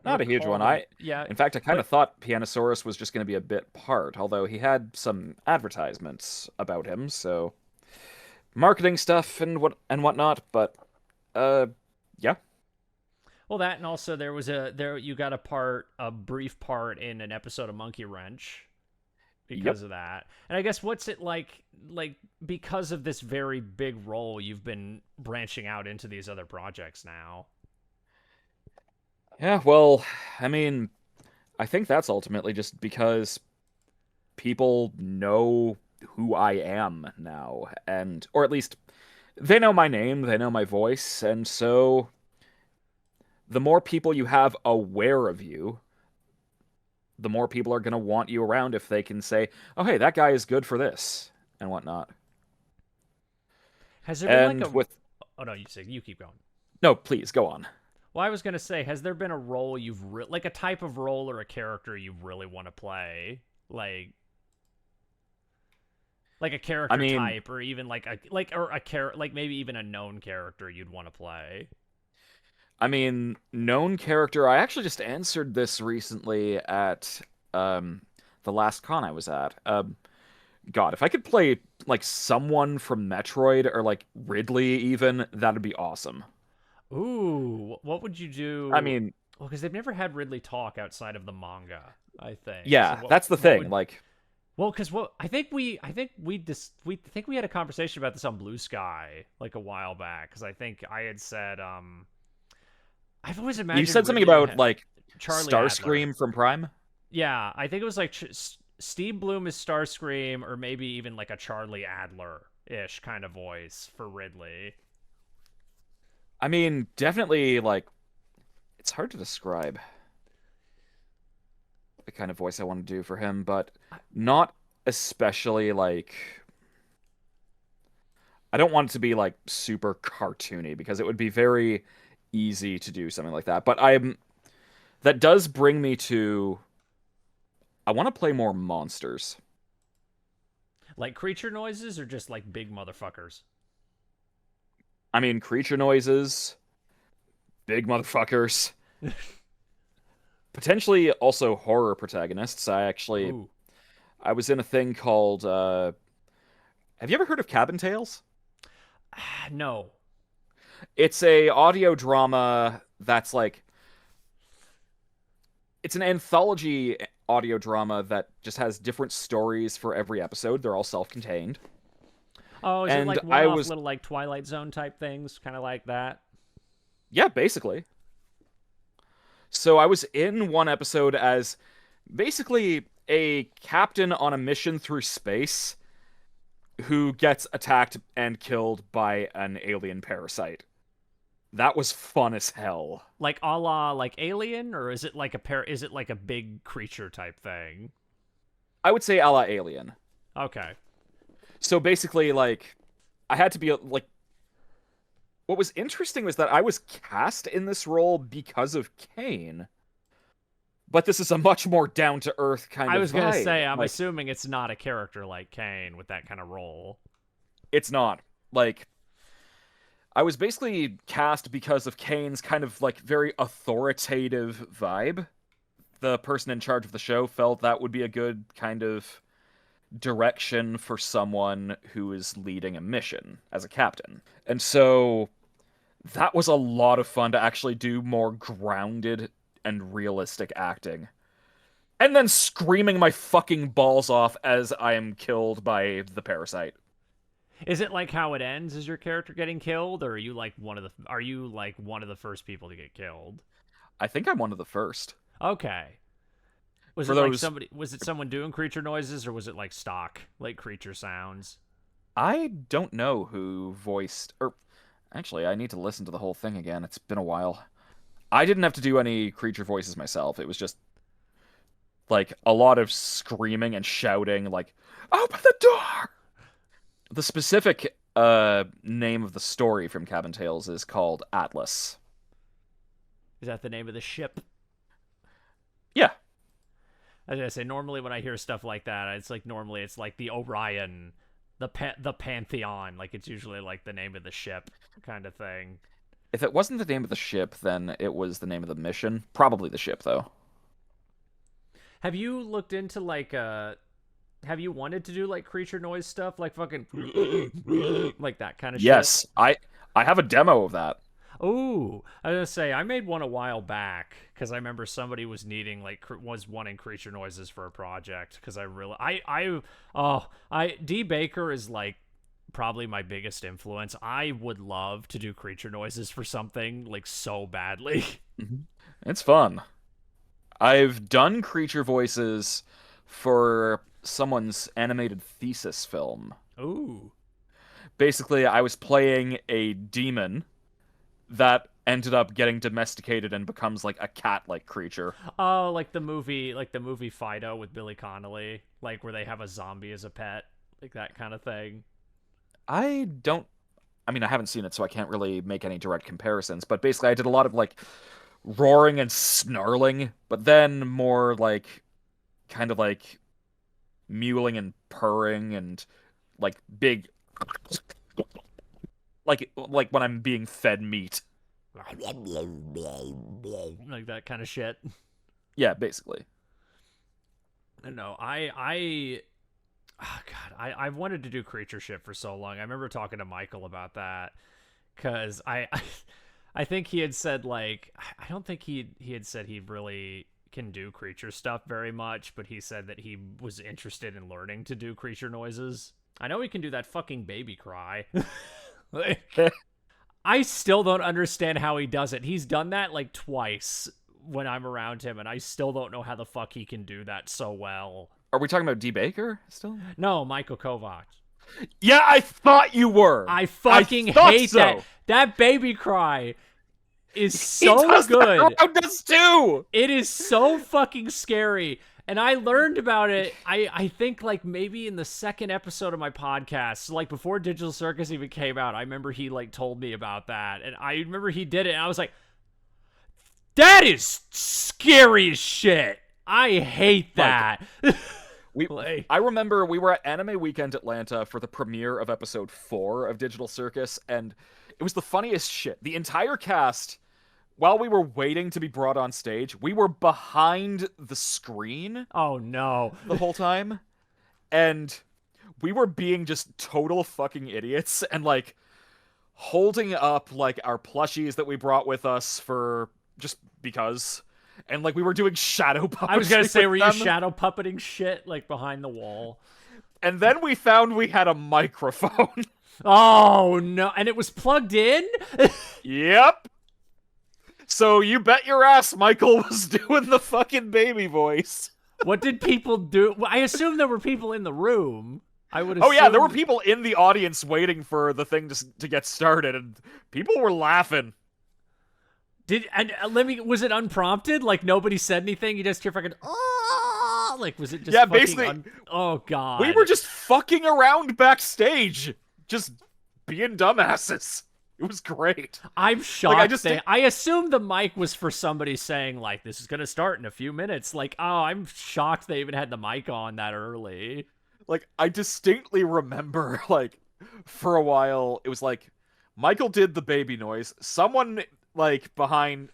Not a huge recall one. them. Yeah, In fact, I kind but of thought Pianosaurus was just going to be a bit part, although he had some advertisements about him, so marketing stuff and whatnot. But uh, yeah, well, that and also there you got a brief part in an episode of Monkey Wrench yep. because of that. And I guess what's it like because of this very big role, you've been branching out into these other projects now. Yeah, well, I mean, I think that's ultimately just because people know who I am now, and or at least they know my name, they know my voice, and so the more people you have aware of you, the more people are going to want you around if they can say, "Oh, hey, that guy is good for this," and whatnot. Has there been like And a with Oh no, you keep going. no, please go on. Well, I was gonna say, has there been a role like a type of role or a character you really want to play, like a I character mean, type, or even like a character, like maybe even a known character you'd want to play. known character. I actually just answered this recently at um the last con I was at. God, if I could play like someone from Metroid or like Ridley even, that'd be awesome. Ooh, what would you I do? mean, Well, because they've never had Ridley talk outside of the manga, I think. So yeah, that's the what thing. would Like, well, because what I think we had a conversation about this on Blue Sky like a while back. Because I think I had said I've always you imagined said something Ridley about like Charlie Adler. Starscream from Prime. Yeah, I think it was like Steve Bloom is Starscream, or maybe even like a Charlie Adler ish kind of voice for Ridley. I mean, definitely like it's hard to describe the kind of voice I want to do for him, but not especially like I don't want it to be like super cartoony because it would be very easy to do something like that. But I'm that does bring me to I want to play more monsters. Like creature noises or just like big motherfuckers? I mean, creature noises, big motherfuckers, potentially also horror protagonists. Ooh. I was in a thing called have you ever heard of Cabin Tales? No. It's a audio drama that's like it's an anthology audio drama that just has different stories for every episode. They're all self-contained. Oh, is it And like one I off was little like Twilight Zone type things? Kind of like that? yeah, basically. So I was in one episode as basically a captain on a mission through space who gets attacked and killed by an alien parasite. That was fun as hell. Like a la like Alien, or is it like is it like a big creature type thing? I would say a la Alien. Okay. So basically, like, I had to be like. What was interesting was that I was cast in this role because of Caine, but this is a much more down to earth kind I of was gonna vibe. say, I'm Like, assuming it's not a character like Caine with that kind of role. it's not. Like, I was basically cast because of Caine's kind of like very authoritative vibe. The person in charge of the show felt that would be a good kind of direction for someone who is leading a mission as a captain. And so that was a lot of fun to actually do more grounded and realistic acting. And then screaming my fucking balls off as I am killed by the parasite. Is it like how it ends? Is your character getting killed, or are you like one of the first people to get killed? I think I'm one of the first. Okay. For those, Was it someone doing creature noises, or was it like stock, like creature sounds? I don't know who voiced, or actually, I need to listen to the whole thing again. It's been a while. I didn't have to do any creature voices myself. It was just like a lot of screaming and shouting, like "Open the door!" The specific name of the story from Cabin Tales is called Atlas. Is that the name of the ship? Yeah, I was gonna say normally when I hear stuff like that, it's like normally it's like the Orion, the Pantheon. Like it's usually like the name of the ship kind of thing. if it wasn't the name of the ship, then it was the name of the mission. Probably the ship, though. Have you looked into like have you wanted to do like creature noise stuff like fucking like that kind of shit? Yes, I have a demo of that. Oh, I was gonna say I made one a while back because I remember somebody was needing like was wanting creature noises for a project because I really I D Baker is like probably my biggest influence. I would love to do creature noises for something like so badly. Mhm. It's fun. I've done creature voices for someone's animated thesis film. Ooh. Basically, I was playing a demon that ended up getting domesticated and becomes like a cat-like creature. Oh, like the movie Fido with Billy Connolly, like where they have a zombie as a pet, like that kind of thing. I don't I mean, I haven't seen it, so I can't really make any direct comparisons, but basically I did a lot of like roaring and snarling, but then more like kind of like mewling and purring and like big like when I'm being fed meat. Like that kind of shit. Yeah, basically. No, I oh God, I've wanted to do creature shit for so long. I remember talking to Michael about that because I think he had said like I don't think he had said he really can do creature stuff very much, but he said that he was interested in learning to do creature noises. I know he can do that fucking baby cry. Like, I still don't understand how he does it. He's done that like twice when I'm around him, and I still don't know how the fuck he can do that so well. Are we talking about D. Baker still? No, Michael Kovac. Yeah, I thought you were. I fucking thought hate so. that. That baby cry is He so does good. That around us too. It is so fucking scary. And I learned about it, I think, like, maybe in the second episode of my podcast. So, like, before Digital Circus even came out, I remember he, like, told me about that. And I remember he did it, and I was like, that is scary as shit. I hate that. I remember we were at Anime Weekend Atlanta for the premiere of episode 4 of Digital Circus, and it was the funniest shit. The entire cast, while we were waiting to be brought on stage, we were behind the screen Oh, no. the whole time, and we were being just total fucking idiots, and, like, holding up, like, our plushies that we brought with us for just because... And, like, we were doing shadow puppetry. I was going to say, were you them. shadow puppeting shit, like, behind the wall? And then we found we had a microphone. Oh, no. And it was plugged in? Yep. So you bet your ass Michael was doing the fucking baby voice. What did people do? Well, I assume there were people in the room. I would assume... Oh, yeah, there were people in the audience waiting for the thing to get started, and people were laughing. Was it unprompted? Like, nobody said anything? You just hear fucking, oh, like, was it just Yeah, fucking basically, oh, God. we were just fucking around backstage, just being dumbasses. It was great. I'm shocked. Like, I assumed the mic was for somebody saying, like, this is going to start in a few minutes. Like, oh, I'm shocked they even had the mic on that early. Like, I distinctly remember, like, for a while, it was like, Michael did the baby noise. Someone, like, behind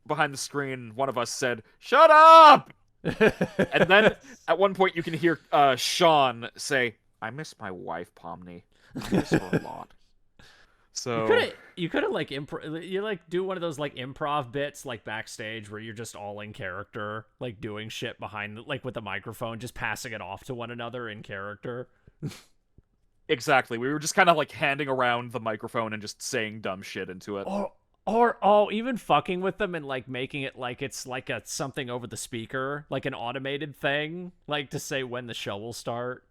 the screen, one of us said, "Shut up!" And then, at one point, you can hear Sean say, "I miss my wife, Pomni. I miss her a lot." So you could have like you like do one of those like improv bits like backstage where you're just all in character, like doing shit behind like with the microphone, just passing it off to one another in character. exactly, we were just kind of like handing around the microphone and just saying dumb shit into it. Or even fucking with them and like making it like it's like a something over the speaker, like an automated thing, like to say when the show will start.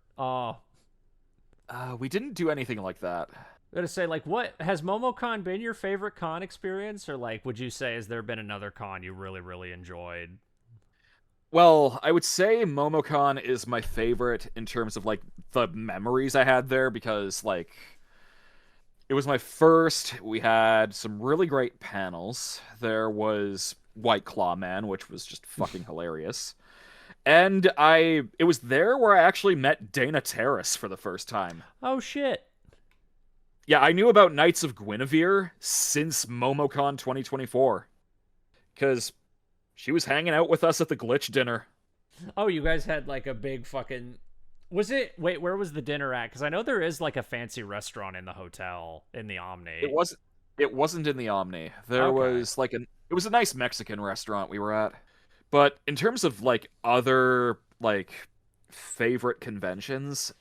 We didn't do anything like that. I'm gonna say, like, what has MomoCon been your favorite con experience, or like, would you say has there been another con you really, really enjoyed? Well, I would say Momocon is my favorite in terms of like the memories I had there because like it was my first. We had some really great panels. There was White Claw Man, which was just fucking hilarious. And it was there where I actually met Dana Terrace for the first time. Oh shit. Yeah, I knew about Knights of Guinevere since MomoCon 2024 because she was hanging out with us at the Glitch dinner. Oh, you guys had like a big fucking. Was it? Wait, where was the dinner at? Because I know there is like a fancy restaurant in the hotel in the It Omni. was it wasn't in the Omni. There Okay. was like it was a nice Mexican restaurant we were at. But in terms of like other like favorite conventions,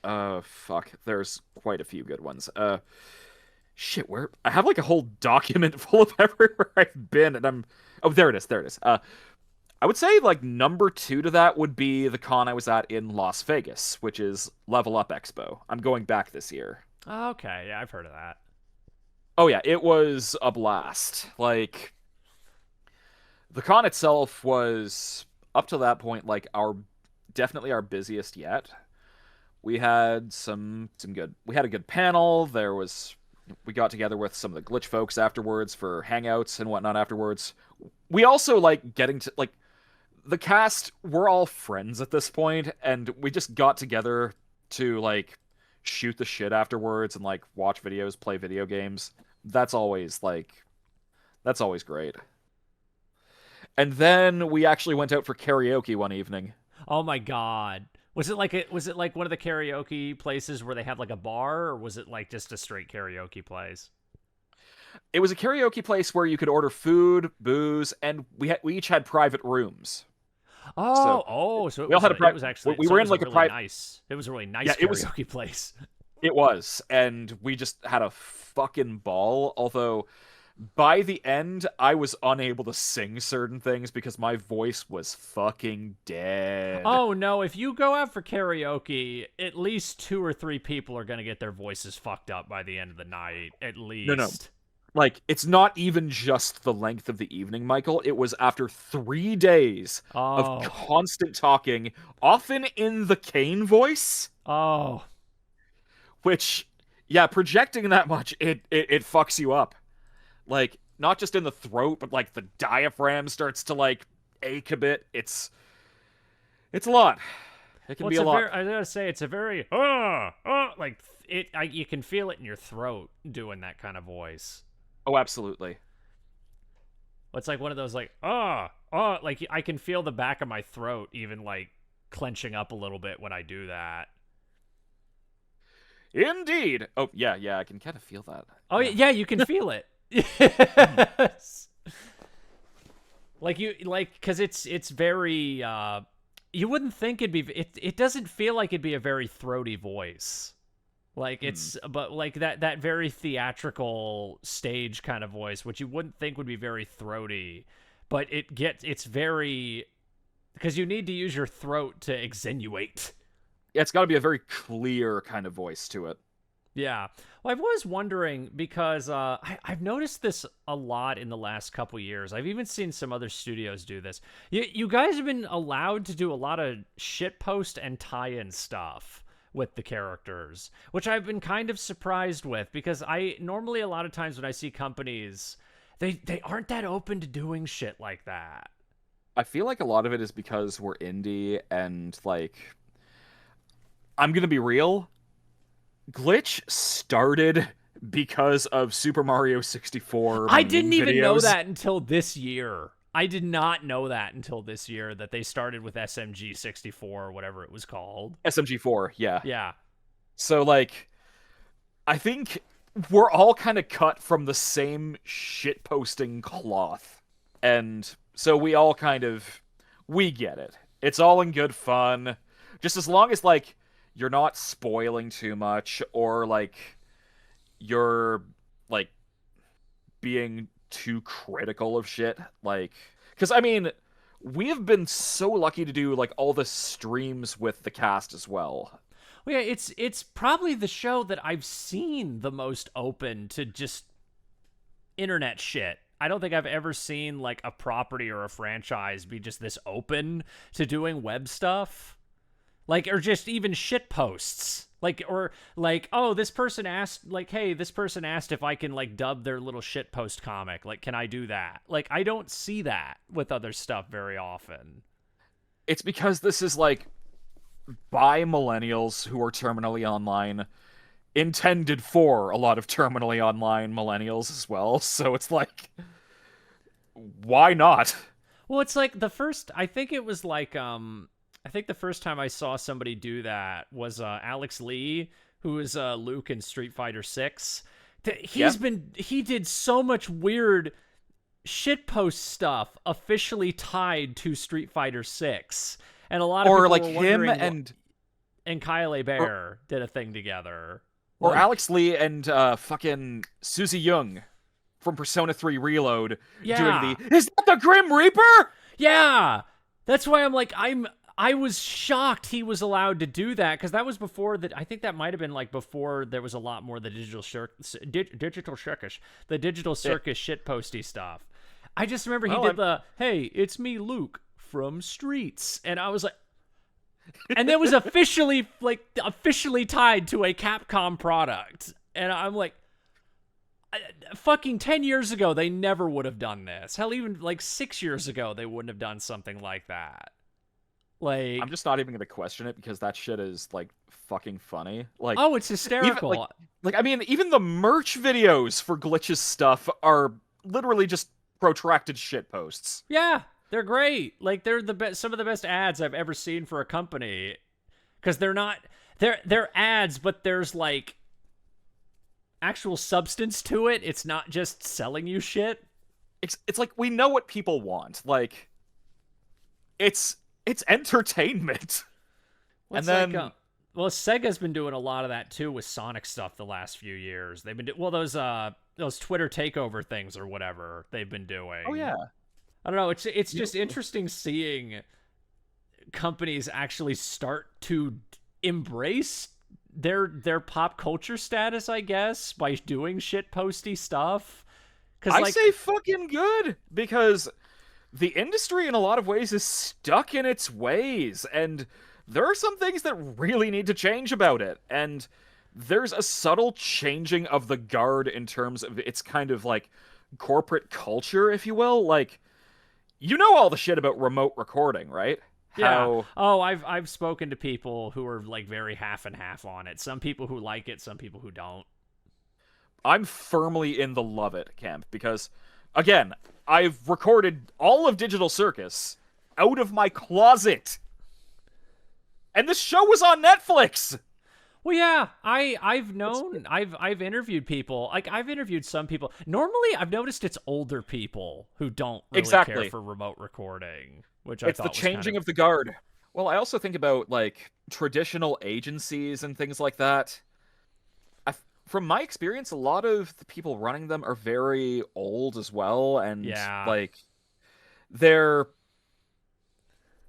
fuck, there's quite a few good ones. Shit, where I have like a whole document full of everywhere I've been and I'm oh, there it is. I would say like number 2 to that would be the con I was at in Las Vegas, which is Level Up Expo. I'm going back this year. Okay, yeah, I've heard of that. Oh yeah, it was a blast. Like the con itself was up to that point like our definitely our busiest yet. We had some good. We had a good panel. We got together with some of the glitch folks afterwards for hangouts and whatnot afterwards. We also like getting to like the cast, we're all friends at this point, and we just got together to like shoot the shit afterwards and like watch videos, play video games. That's always like that's always great. And then we actually went out for karaoke one evening. Oh my god. Was it like one of the karaoke places where they have like a bar, or was it like just a straight karaoke place? It was a karaoke place where you could order food, booze, and we each had private rooms. So So we all had a it private. was actually We so were it in was a like a really private. nice. It was a really nice Yeah, karaoke place. it was, and we just had a fucking ball. Although by the end, I was unable to sing certain things because my voice was fucking dead. Oh no, if you go out for karaoke, at least 2 or 3 people are going to get their voices fucked up by the end of the night, at No, no. least. Like, it's not even just the length of the evening, Michael. It was after 3 days of Oh. constant talking, often in the Caine voice, Oh. which, yeah, projecting that much, it fucks you up. Like, not just in the throat, but like the diaphragm starts to like ache a bit. It's a lot. It can Well, be it's a a lot. very I got to say it's a very like you can feel it in your throat doing that kind of voice. Oh, absolutely. It's like one of those like like I can feel the back of my throat even like clenching up a little bit when I do that. Indeed. Oh, yeah, yeah, I can kind of feel that. Oh Yeah. yeah, you can feel it. Hmm. Yes. Like you like cuz it's very you wouldn't think it doesn't feel like it'd be a very throaty voice. Like Hmm. but like that very theatrical stage kind of voice, which you wouldn't think would be very throaty, but it's very because you need to use your throat to extenuate. Yeah, it's got to be a very clear kind of voice to it. Yeah. Well, I was wondering because I've noticed this a lot in the last couple years. I've even seen some other studios do this. You guys have been allowed to do a lot of shitpost and tie-in stuff with the characters, which I've been kind of surprised with because I normally a lot of times when I see companies, they aren't that open to doing shit like that. I feel like a lot of it is because we're indie and like I'm going to be real. Glitch started because of Super Mario 64 I meme didn't even know videos. that until this year. I did not know that until this year that they started with SMG 64 or whatever it was called. SMG4, yeah. Yeah. So like I think we're all kind of cut from the same shit posting cloth. And so we all kind of we get it. It's all in good fun. Just as long as like you're not spoiling too much or like you're like being too critical of shit like cuz I mean we have been so lucky to do like all the streams with the cast as well. Well, yeah, it's probably the show that I've seen the most open to just internet shit I don't think I've ever seen like a property or a franchise be just this open to doing web stuff. Like, or just even shit posts. Like, or like, oh, this person asked, like, hey, this person asked if I can like dub their little shit post comic. Like, can I do that? Like, I don't see that with other stuff very often. It's because this is like by millennials who are terminally online, intended for a lot of terminally online millennials as well. So it's like, why not? Well, it's like the first, I think it was like, I think the first time I saw somebody do that was Alex Lee, who is Luke in Street Fighter 6. Yeah. He did so much weird shitpost stuff officially tied to Street Fighter 6. And a lot of Or people like were him wondering and Kyle or, Bear did a thing together. or Like, Alex Lee and fucking Susie Young from Persona 3 Reload doing yeah. the, is that the Grim Reaper? Yeah. That's why I'm like I was shocked he was allowed to do that, because that was before that. I think that might have been like before there was a lot more of the digital circus, the digital circus shitposty stuff. I just remember he did the hey, it's me Luke from Streets, and I was like, and that was officially tied to a Capcom product, and I'm like, fucking 10 years ago they never would have done this. Hell, even like 6 years ago they wouldn't have done something like that. Like, I'm just not even gonna question it because that shit is like fucking funny. Like, oh, it's hysterical. like I mean, even the merch videos for Glitch's stuff are literally just protracted shit posts. Yeah, they're great. Like, they're the best, some of the best ads I've ever seen for a company, because they're ads, but there's like actual substance to it. It's not just selling you shit. It's like we know what people want. Like, it's entertainment. Well, and then well, Sega's been doing a lot of that too with Sonic stuff the last few years. They've been those Twitter takeover things or whatever they've been doing. oh yeah, I don't know. It's just interesting seeing companies actually start to embrace their pop culture status, I guess, by doing shit posty stuff. I like, say fucking good, because the industry in a lot of ways is stuck in its ways, and there are some things that really need to change about it. And there's a subtle changing of the guard in terms of its kind of like corporate culture, if you will. Like, you know all the shit about remote recording, right? Yeah. Oh, I've spoken to people who are like very half and half on it. Some people who like it, some people who don't. I'm firmly in the love it camp because, again, I've recorded all of Digital Circus out of my closet. And this show was on Netflix. Well, yeah, I've interviewed people. Like, I've interviewed some people. Normally, I've noticed it's older people who don't really care for remote recording, which I thought was the changing of the guard. Well, I also think about like traditional agencies and things like that. From my experience, a lot of the people running them are very old as well, and like they're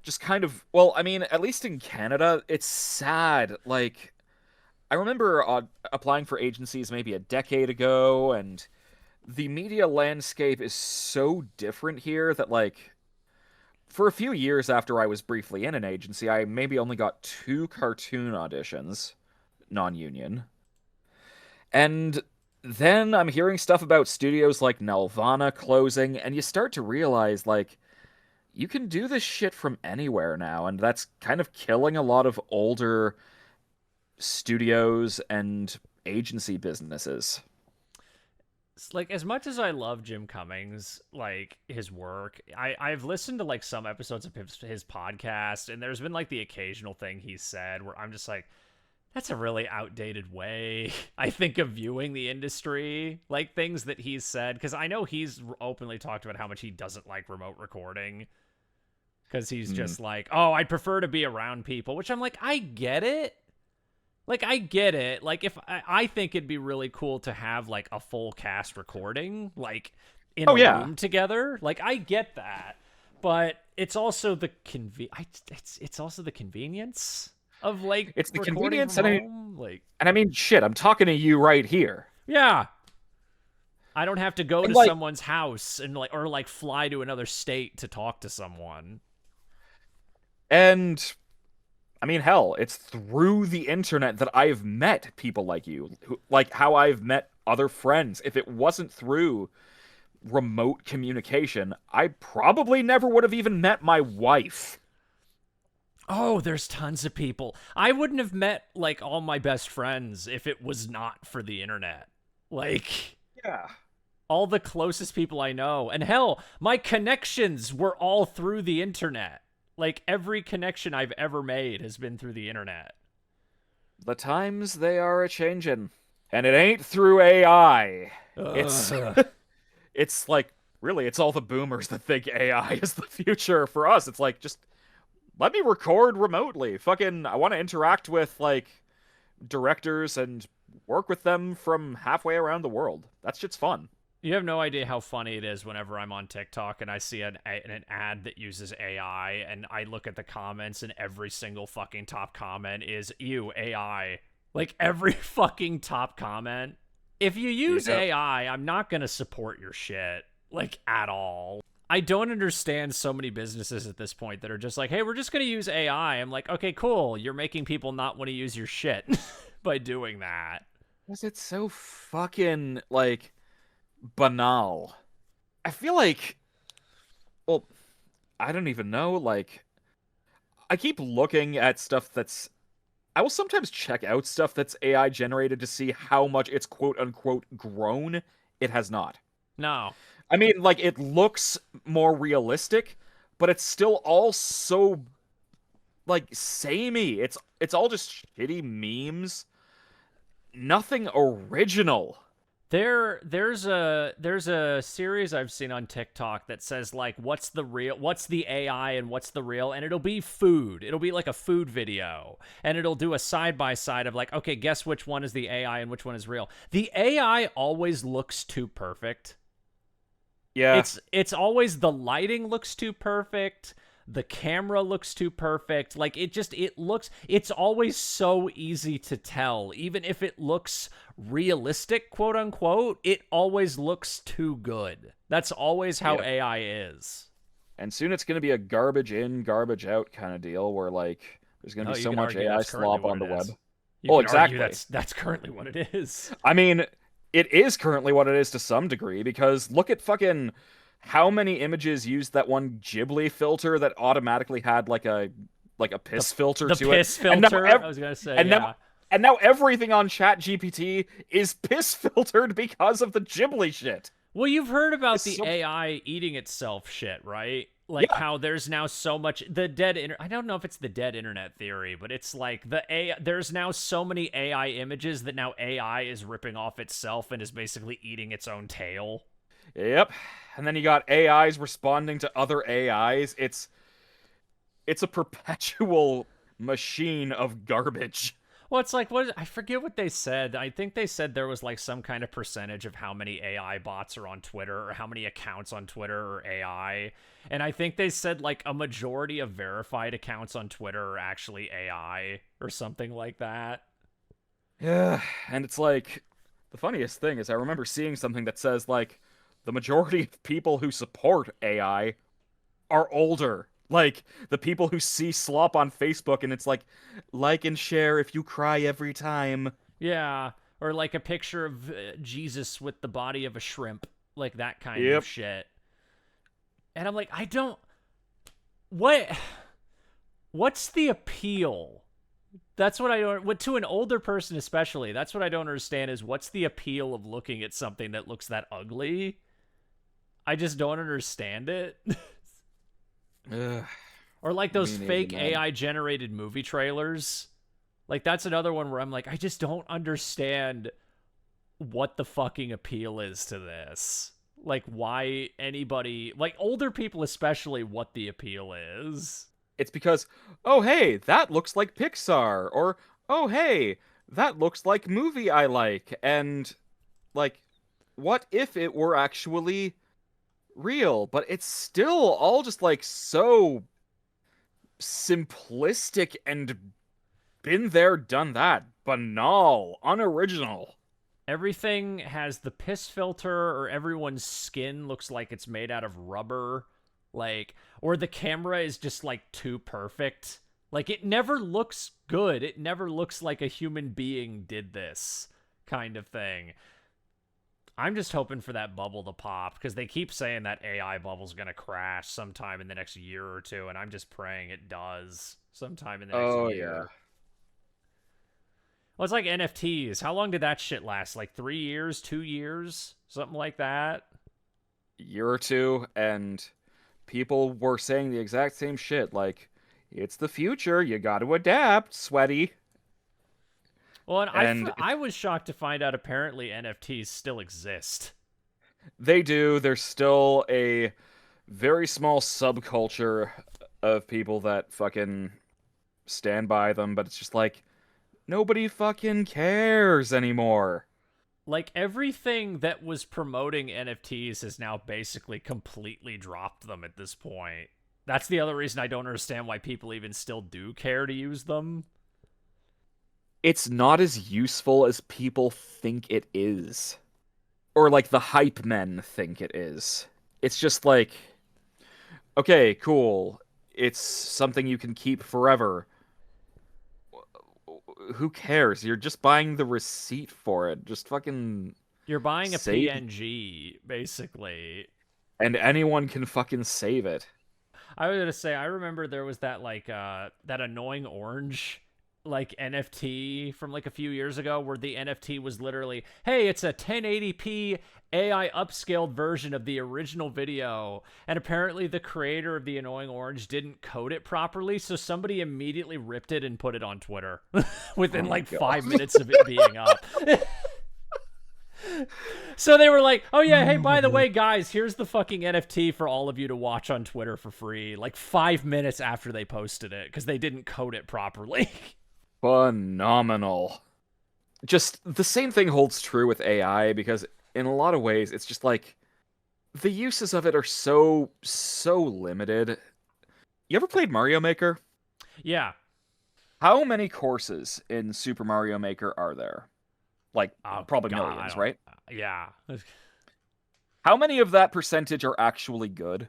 just kind of, well, I mean, at least in Canada, it's sad. Like, I remember applying for agencies maybe a decade ago, and the media landscape is so different here that, like, for a few years after I was briefly in an agency, I maybe only got 2 cartoon auditions, non-union. And then I'm hearing stuff about studios like Nelvana closing, and you start to realize, like, you can do this shit from anywhere now, and that's kind of killing a lot of older studios and agency businesses. It's like, as much as I love Jim Cummings, like his work, I've listened to like some episodes of his podcast, and there's been like the occasional thing he said where I'm just like, that's a really outdated way, I think, of viewing the industry. Like, things that he's said, because I know he's openly talked about how much he doesn't like remote recording, because he's just like, oh, I'd prefer to be around people, which I'm like, I get it. Like, I get it. Like, if I think it'd be really cool to have like a full cast recording, like in a room together. Like, I get that, but it's also the it's also the convenience of like, it's the convenience and I mean, shit, I'm talking to you right here. Yeah. I don't have to go And to like, someone's house and like fly to another state to talk to someone. and I mean, hell, it's through the internet that I've met people like you, who, like how I've met other friends. If it wasn't through remote communication, I probably never would have even met my wife. Oh, there's tons of people. I wouldn't have met like all my best friends if it was not for the internet. Like Yeah. all the closest people I know. And hell, my connections were all through the internet. Like every connection I've ever made has been through the internet. The times they are a changin'. And it ain't through AI. It's Ugh. it's like really it's all the boomers that think AI is the future. For us, it's like just let me record remotely. Fucking I want to interact with like directors and work with them from halfway around the world. That shit's fun. You have no idea how funny it is whenever I'm on TikTok and I see an ad that uses AI and I look at the comments and every single fucking top comment is, ew, AI. Like every fucking top comment. If you use Yep. AI, I'm not going to support your shit. Like at all. I don't understand so many businesses at this point that are just like, hey, we're just going to use AI. I'm like, okay, cool. You're making people not want to use your shit by doing that. Was it so fucking like banal? I feel like well, I don't even know, like I keep looking at stuff that's I will sometimes check out stuff that's AI generated to see how much it's quote unquote grown. It has not. No. I mean, like it looks more realistic, but it's still all so like samey. It's all just shitty memes. Nothing original. There's a series I've seen on TikTok that says like what's the AI and what's the real, and it'll be food. It'll be like a food video and it'll do a side by side of like, okay, guess which one is the AI and which one is real. The AI always looks too perfect. Yeah. It's always the lighting looks too perfect. The camera looks too perfect. Like it's always so easy to tell. Even if it looks realistic, quote unquote, it always looks too good. That's always how Yeah. AI is. And soon it's going to be a garbage in, garbage out kind of deal where like there's going to No, be you so could much argue AI that's currently slop what on it the web. is. You Oh, could argue exactly. that's currently what it is. I mean, it is currently what it is to some degree because look at fucking how many images used that one Ghibli filter that automatically had like a The piss filter the to it. piss And now filter. I was gonna say, and now yeah. and now everything on ChatGPT is piss filtered because of the Ghibli shit. Well, you've heard about It's the so AI eating itself shit, right? Like yeah, how there's now so much I don't know if it's the dead internet theory, but it's like there's now so many AI images that now AI is ripping off itself and is basically eating its own tail. yep. And then you got AIs responding to other AIs. It's a perpetual machine of garbage. Well, it's like I forget what they said. I think they said there was like some kind of percentage of how many AI bots are on Twitter or how many accounts on Twitter are AI. And I think they said like a majority of verified accounts on Twitter are actually AI or something like that. Yeah, and it's like the funniest thing is I remember seeing something that says like the majority of people who support AI are older. Like the people who see slop on Facebook and it's like and share if you cry every time. Yeah, or like a picture of Jesus with the body of a shrimp, like that kind of Yep. shit. And I'm like, I don't what what's the appeal? That's what I don't what to an older person especially. That's what I don't understand is what's the appeal of looking at something that looks that ugly? I just don't understand it. Ugh, Or like those me neither, fake man. AI generated movie trailers. Like that's another one where I'm like, I just don't understand what the fucking appeal is to this. Like why anybody, like older people especially, what the appeal is. It's because, oh hey, that looks like Pixar, or oh hey, that looks like movie I like, and like, what if it were actually real? But it's still all just like so simplistic and been there, done that, banal, unoriginal. Everything has the piss filter, or everyone's skin looks like it's made out of rubber. Like, or the camera is just like too perfect. Like, it never looks good. It never looks like a human being did this kind of thing. I'm just hoping for that bubble to pop because they keep saying that AI bubble's going to crash sometime in the next year or two, and I'm just praying it does sometime in the next Oh yeah. year. Well, it's like NFTs. How long did that shit last? Like 3 years, 2 years, something like that. Year or two, and people were saying the exact same shit. Like, it's the future. You got to adapt, sweaty. Well, and And I was shocked to find out apparently NFTs still exist. they do. There's still a very small subculture of people that fucking stand by them, but it's just like nobody fucking cares anymore. Like everything that was promoting NFTs has now basically completely dropped them at this point. That's the other reason I don't understand why people even still do care to use them. It's not as useful as people think it is. Or like the hype men think it is. It's just like, okay, cool. It's something you can keep forever. Who cares? You're just buying the receipt for it. Just fucking You're buying a save, PNG, basically. and anyone can fucking save it. I was gonna say, I remember there was that like that annoying orange like NFT from like a few years ago where the NFT was literally, hey, it's a 1080p AI upscaled version of the original video. And apparently the creator of the annoying orange didn't code it properly, so somebody immediately ripped it and put it on Twitter within like God. 5 minutes of it being up. So they were like, oh yeah, hey, by the way, guys, here's the fucking NFT for all of you to watch on Twitter for free. Like 5 minutes after they posted it because they didn't code it properly. Phenomenal. Just the same thing holds true with AI because in a lot of ways it's just like the uses of it are so limited. You ever played Mario Maker? Yeah. How many courses in Super Mario Maker are there? Like Oh, probably God, millions, right? Yeah. How many of that percentage are actually good?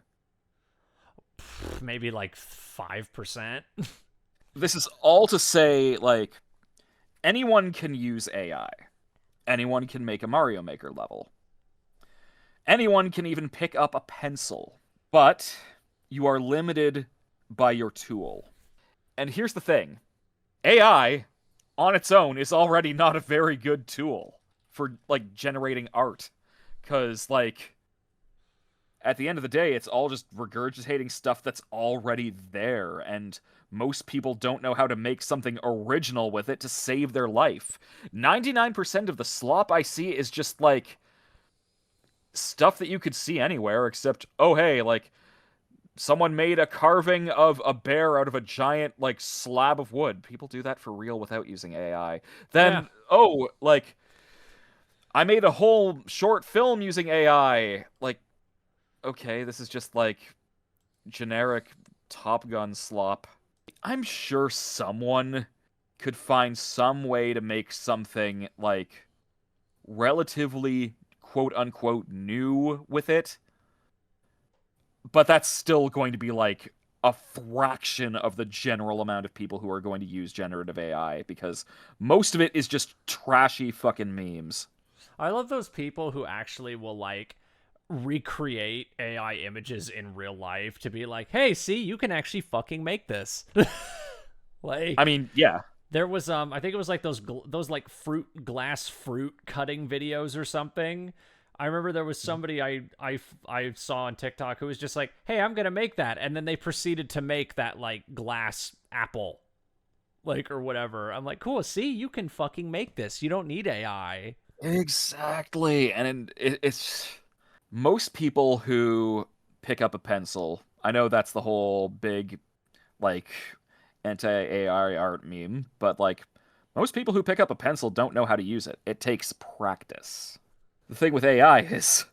Maybe like 5%. This is all to say, like, anyone can use AI. Anyone can make a Mario Maker level. Anyone can even pick up a pencil. But you are limited by your tool. And here's the thing. AI, on its own, is already not a very good tool for, like, generating art. Because, like, at the end of the day, it's all just regurgitating stuff that's already there, and most people don't know how to make something original with it to save their life. 99% of the slop I see is just, like, stuff that you could see anywhere, except, oh hey, like, someone made a carving of a bear out of a giant, like, slab of wood. People do that for real without using AI. Then, Yeah. oh, like, I made a whole short film using AI. Like, okay, this is just, like, generic Top Gun slop. I'm sure someone could find some way to make something, like, relatively quote-unquote new with it, but that's still going to be, like, a fraction of the general amount of people who are going to use generative AI, because most of it is just trashy fucking memes. I love those people who actually will like recreate AI images in real life to be like, hey, see, you can actually fucking make this. I Like, mean, yeah. there was I think it was like those like glass fruit cutting videos or something. I remember there was somebody I saw on TikTok who was just like, "Hey, I'm going to make that." And then they proceeded to make that like glass apple like or whatever. I'm like, "Cool, see, you can fucking make this. You don't need AI." Exactly. And it's most people who pick up a pencil. I know that's the whole big, like, anti-AI art meme, but, like, most people who pick up a pencil don't know how to use it. It takes practice. The thing with AI is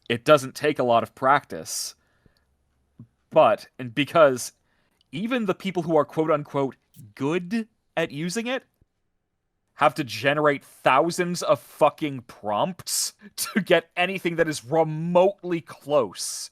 it doesn't take a lot of practice, and because even the people who are quote unquote good at using it have to generate thousands of fucking prompts to get anything that is remotely close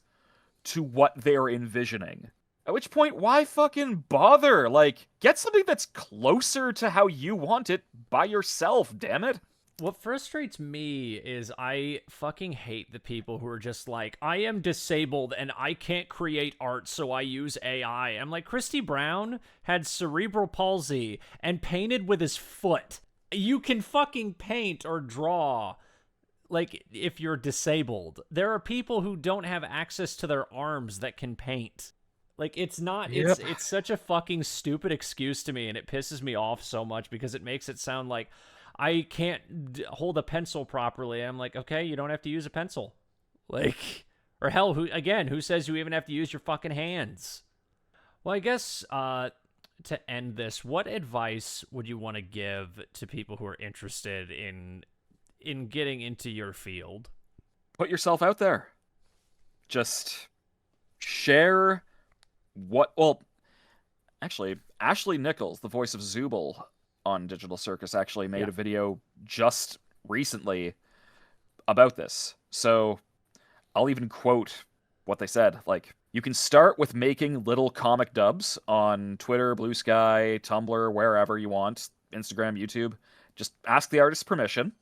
to what they're envisioning. At which point, why fucking bother? Like, get something that's closer to how you want it by yourself, damn it. What frustrates me is I fucking hate the people who are just like, I am disabled and I can't create art, so I use AI. I'm like, Christy Brown had cerebral palsy and painted with his foot. You can fucking paint or draw, like, if you're disabled. There are people who don't have access to their arms that can paint. Like, it's not, it's such a fucking stupid excuse to me, and it pisses me off so much because it makes it sound like I can't hold a pencil properly. I'm like, okay, you don't have to use a pencil. Like, or hell, who says you even have to use your fucking hands? Well, I guess, to end this, what advice would you want to give to people who are interested in getting into your field? Put yourself out there. Just share actually, Ashley Nichols, the voice of Zooble on Digital Circus, actually made a video just recently about this. So I'll even quote what they said. Like, you can start with making little comic dubs on Twitter, Blue Sky, Tumblr, wherever you want, Instagram, YouTube. Just ask the artist permission.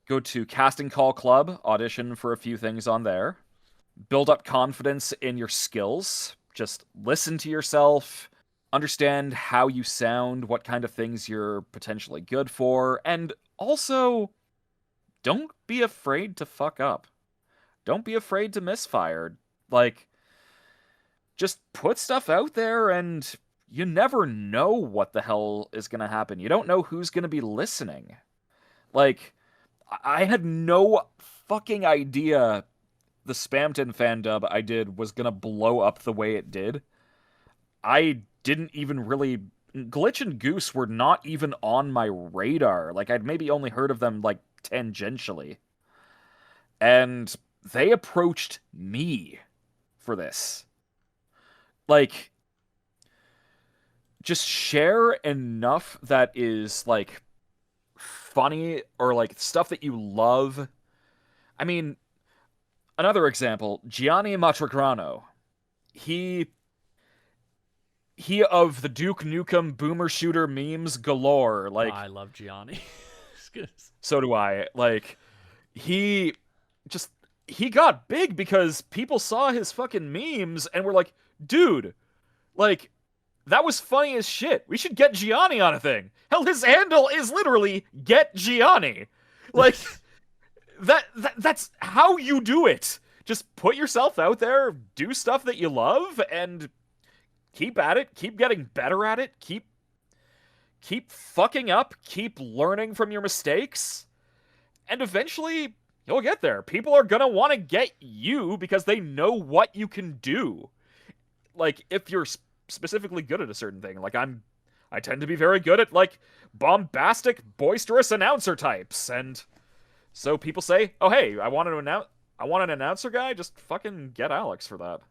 Go to Casting Call Club, audition for a few things on there. Build up confidence in your skills. Just listen to yourself, understand how you sound, what kind of things you're potentially good for, and also, don't be afraid to fuck up. Don't be afraid to misfire. Like, just put stuff out there, and you never know what the hell is gonna happen. You don't know who's gonna be listening. Like, I had no fucking idea the Spamton fan dub I did was gonna blow up the way it did. I didn't even really... Glitch and Goose were not even on my radar. Like, I'd maybe only heard of them, like, tangentially. And they approached me for this. Like, just share enough that is, like, funny or, like, stuff that you love. I mean, another example, Gianni Matragrano. He of the Duke Nukem boomer shooter memes galore. Like, I love Gianni. So do I. Like, he got big because people saw his fucking memes and were like, dude, like, that was funny as shit. We should get Gianni on a thing. Hell, his handle is literally Get Gianni. Like, that's how you do it. Just put yourself out there, do stuff that you love, and keep at it, keep getting better at it, keep fucking up, keep learning from your mistakes, and eventually you'll get there. People are gonna want to get you because they know what you can do. Like, if you're specifically good at a certain thing, like I tend to be very good at, like, bombastic, boisterous announcer types, and so people say, oh hey, I want an announcer guy, just fucking get Alex for that.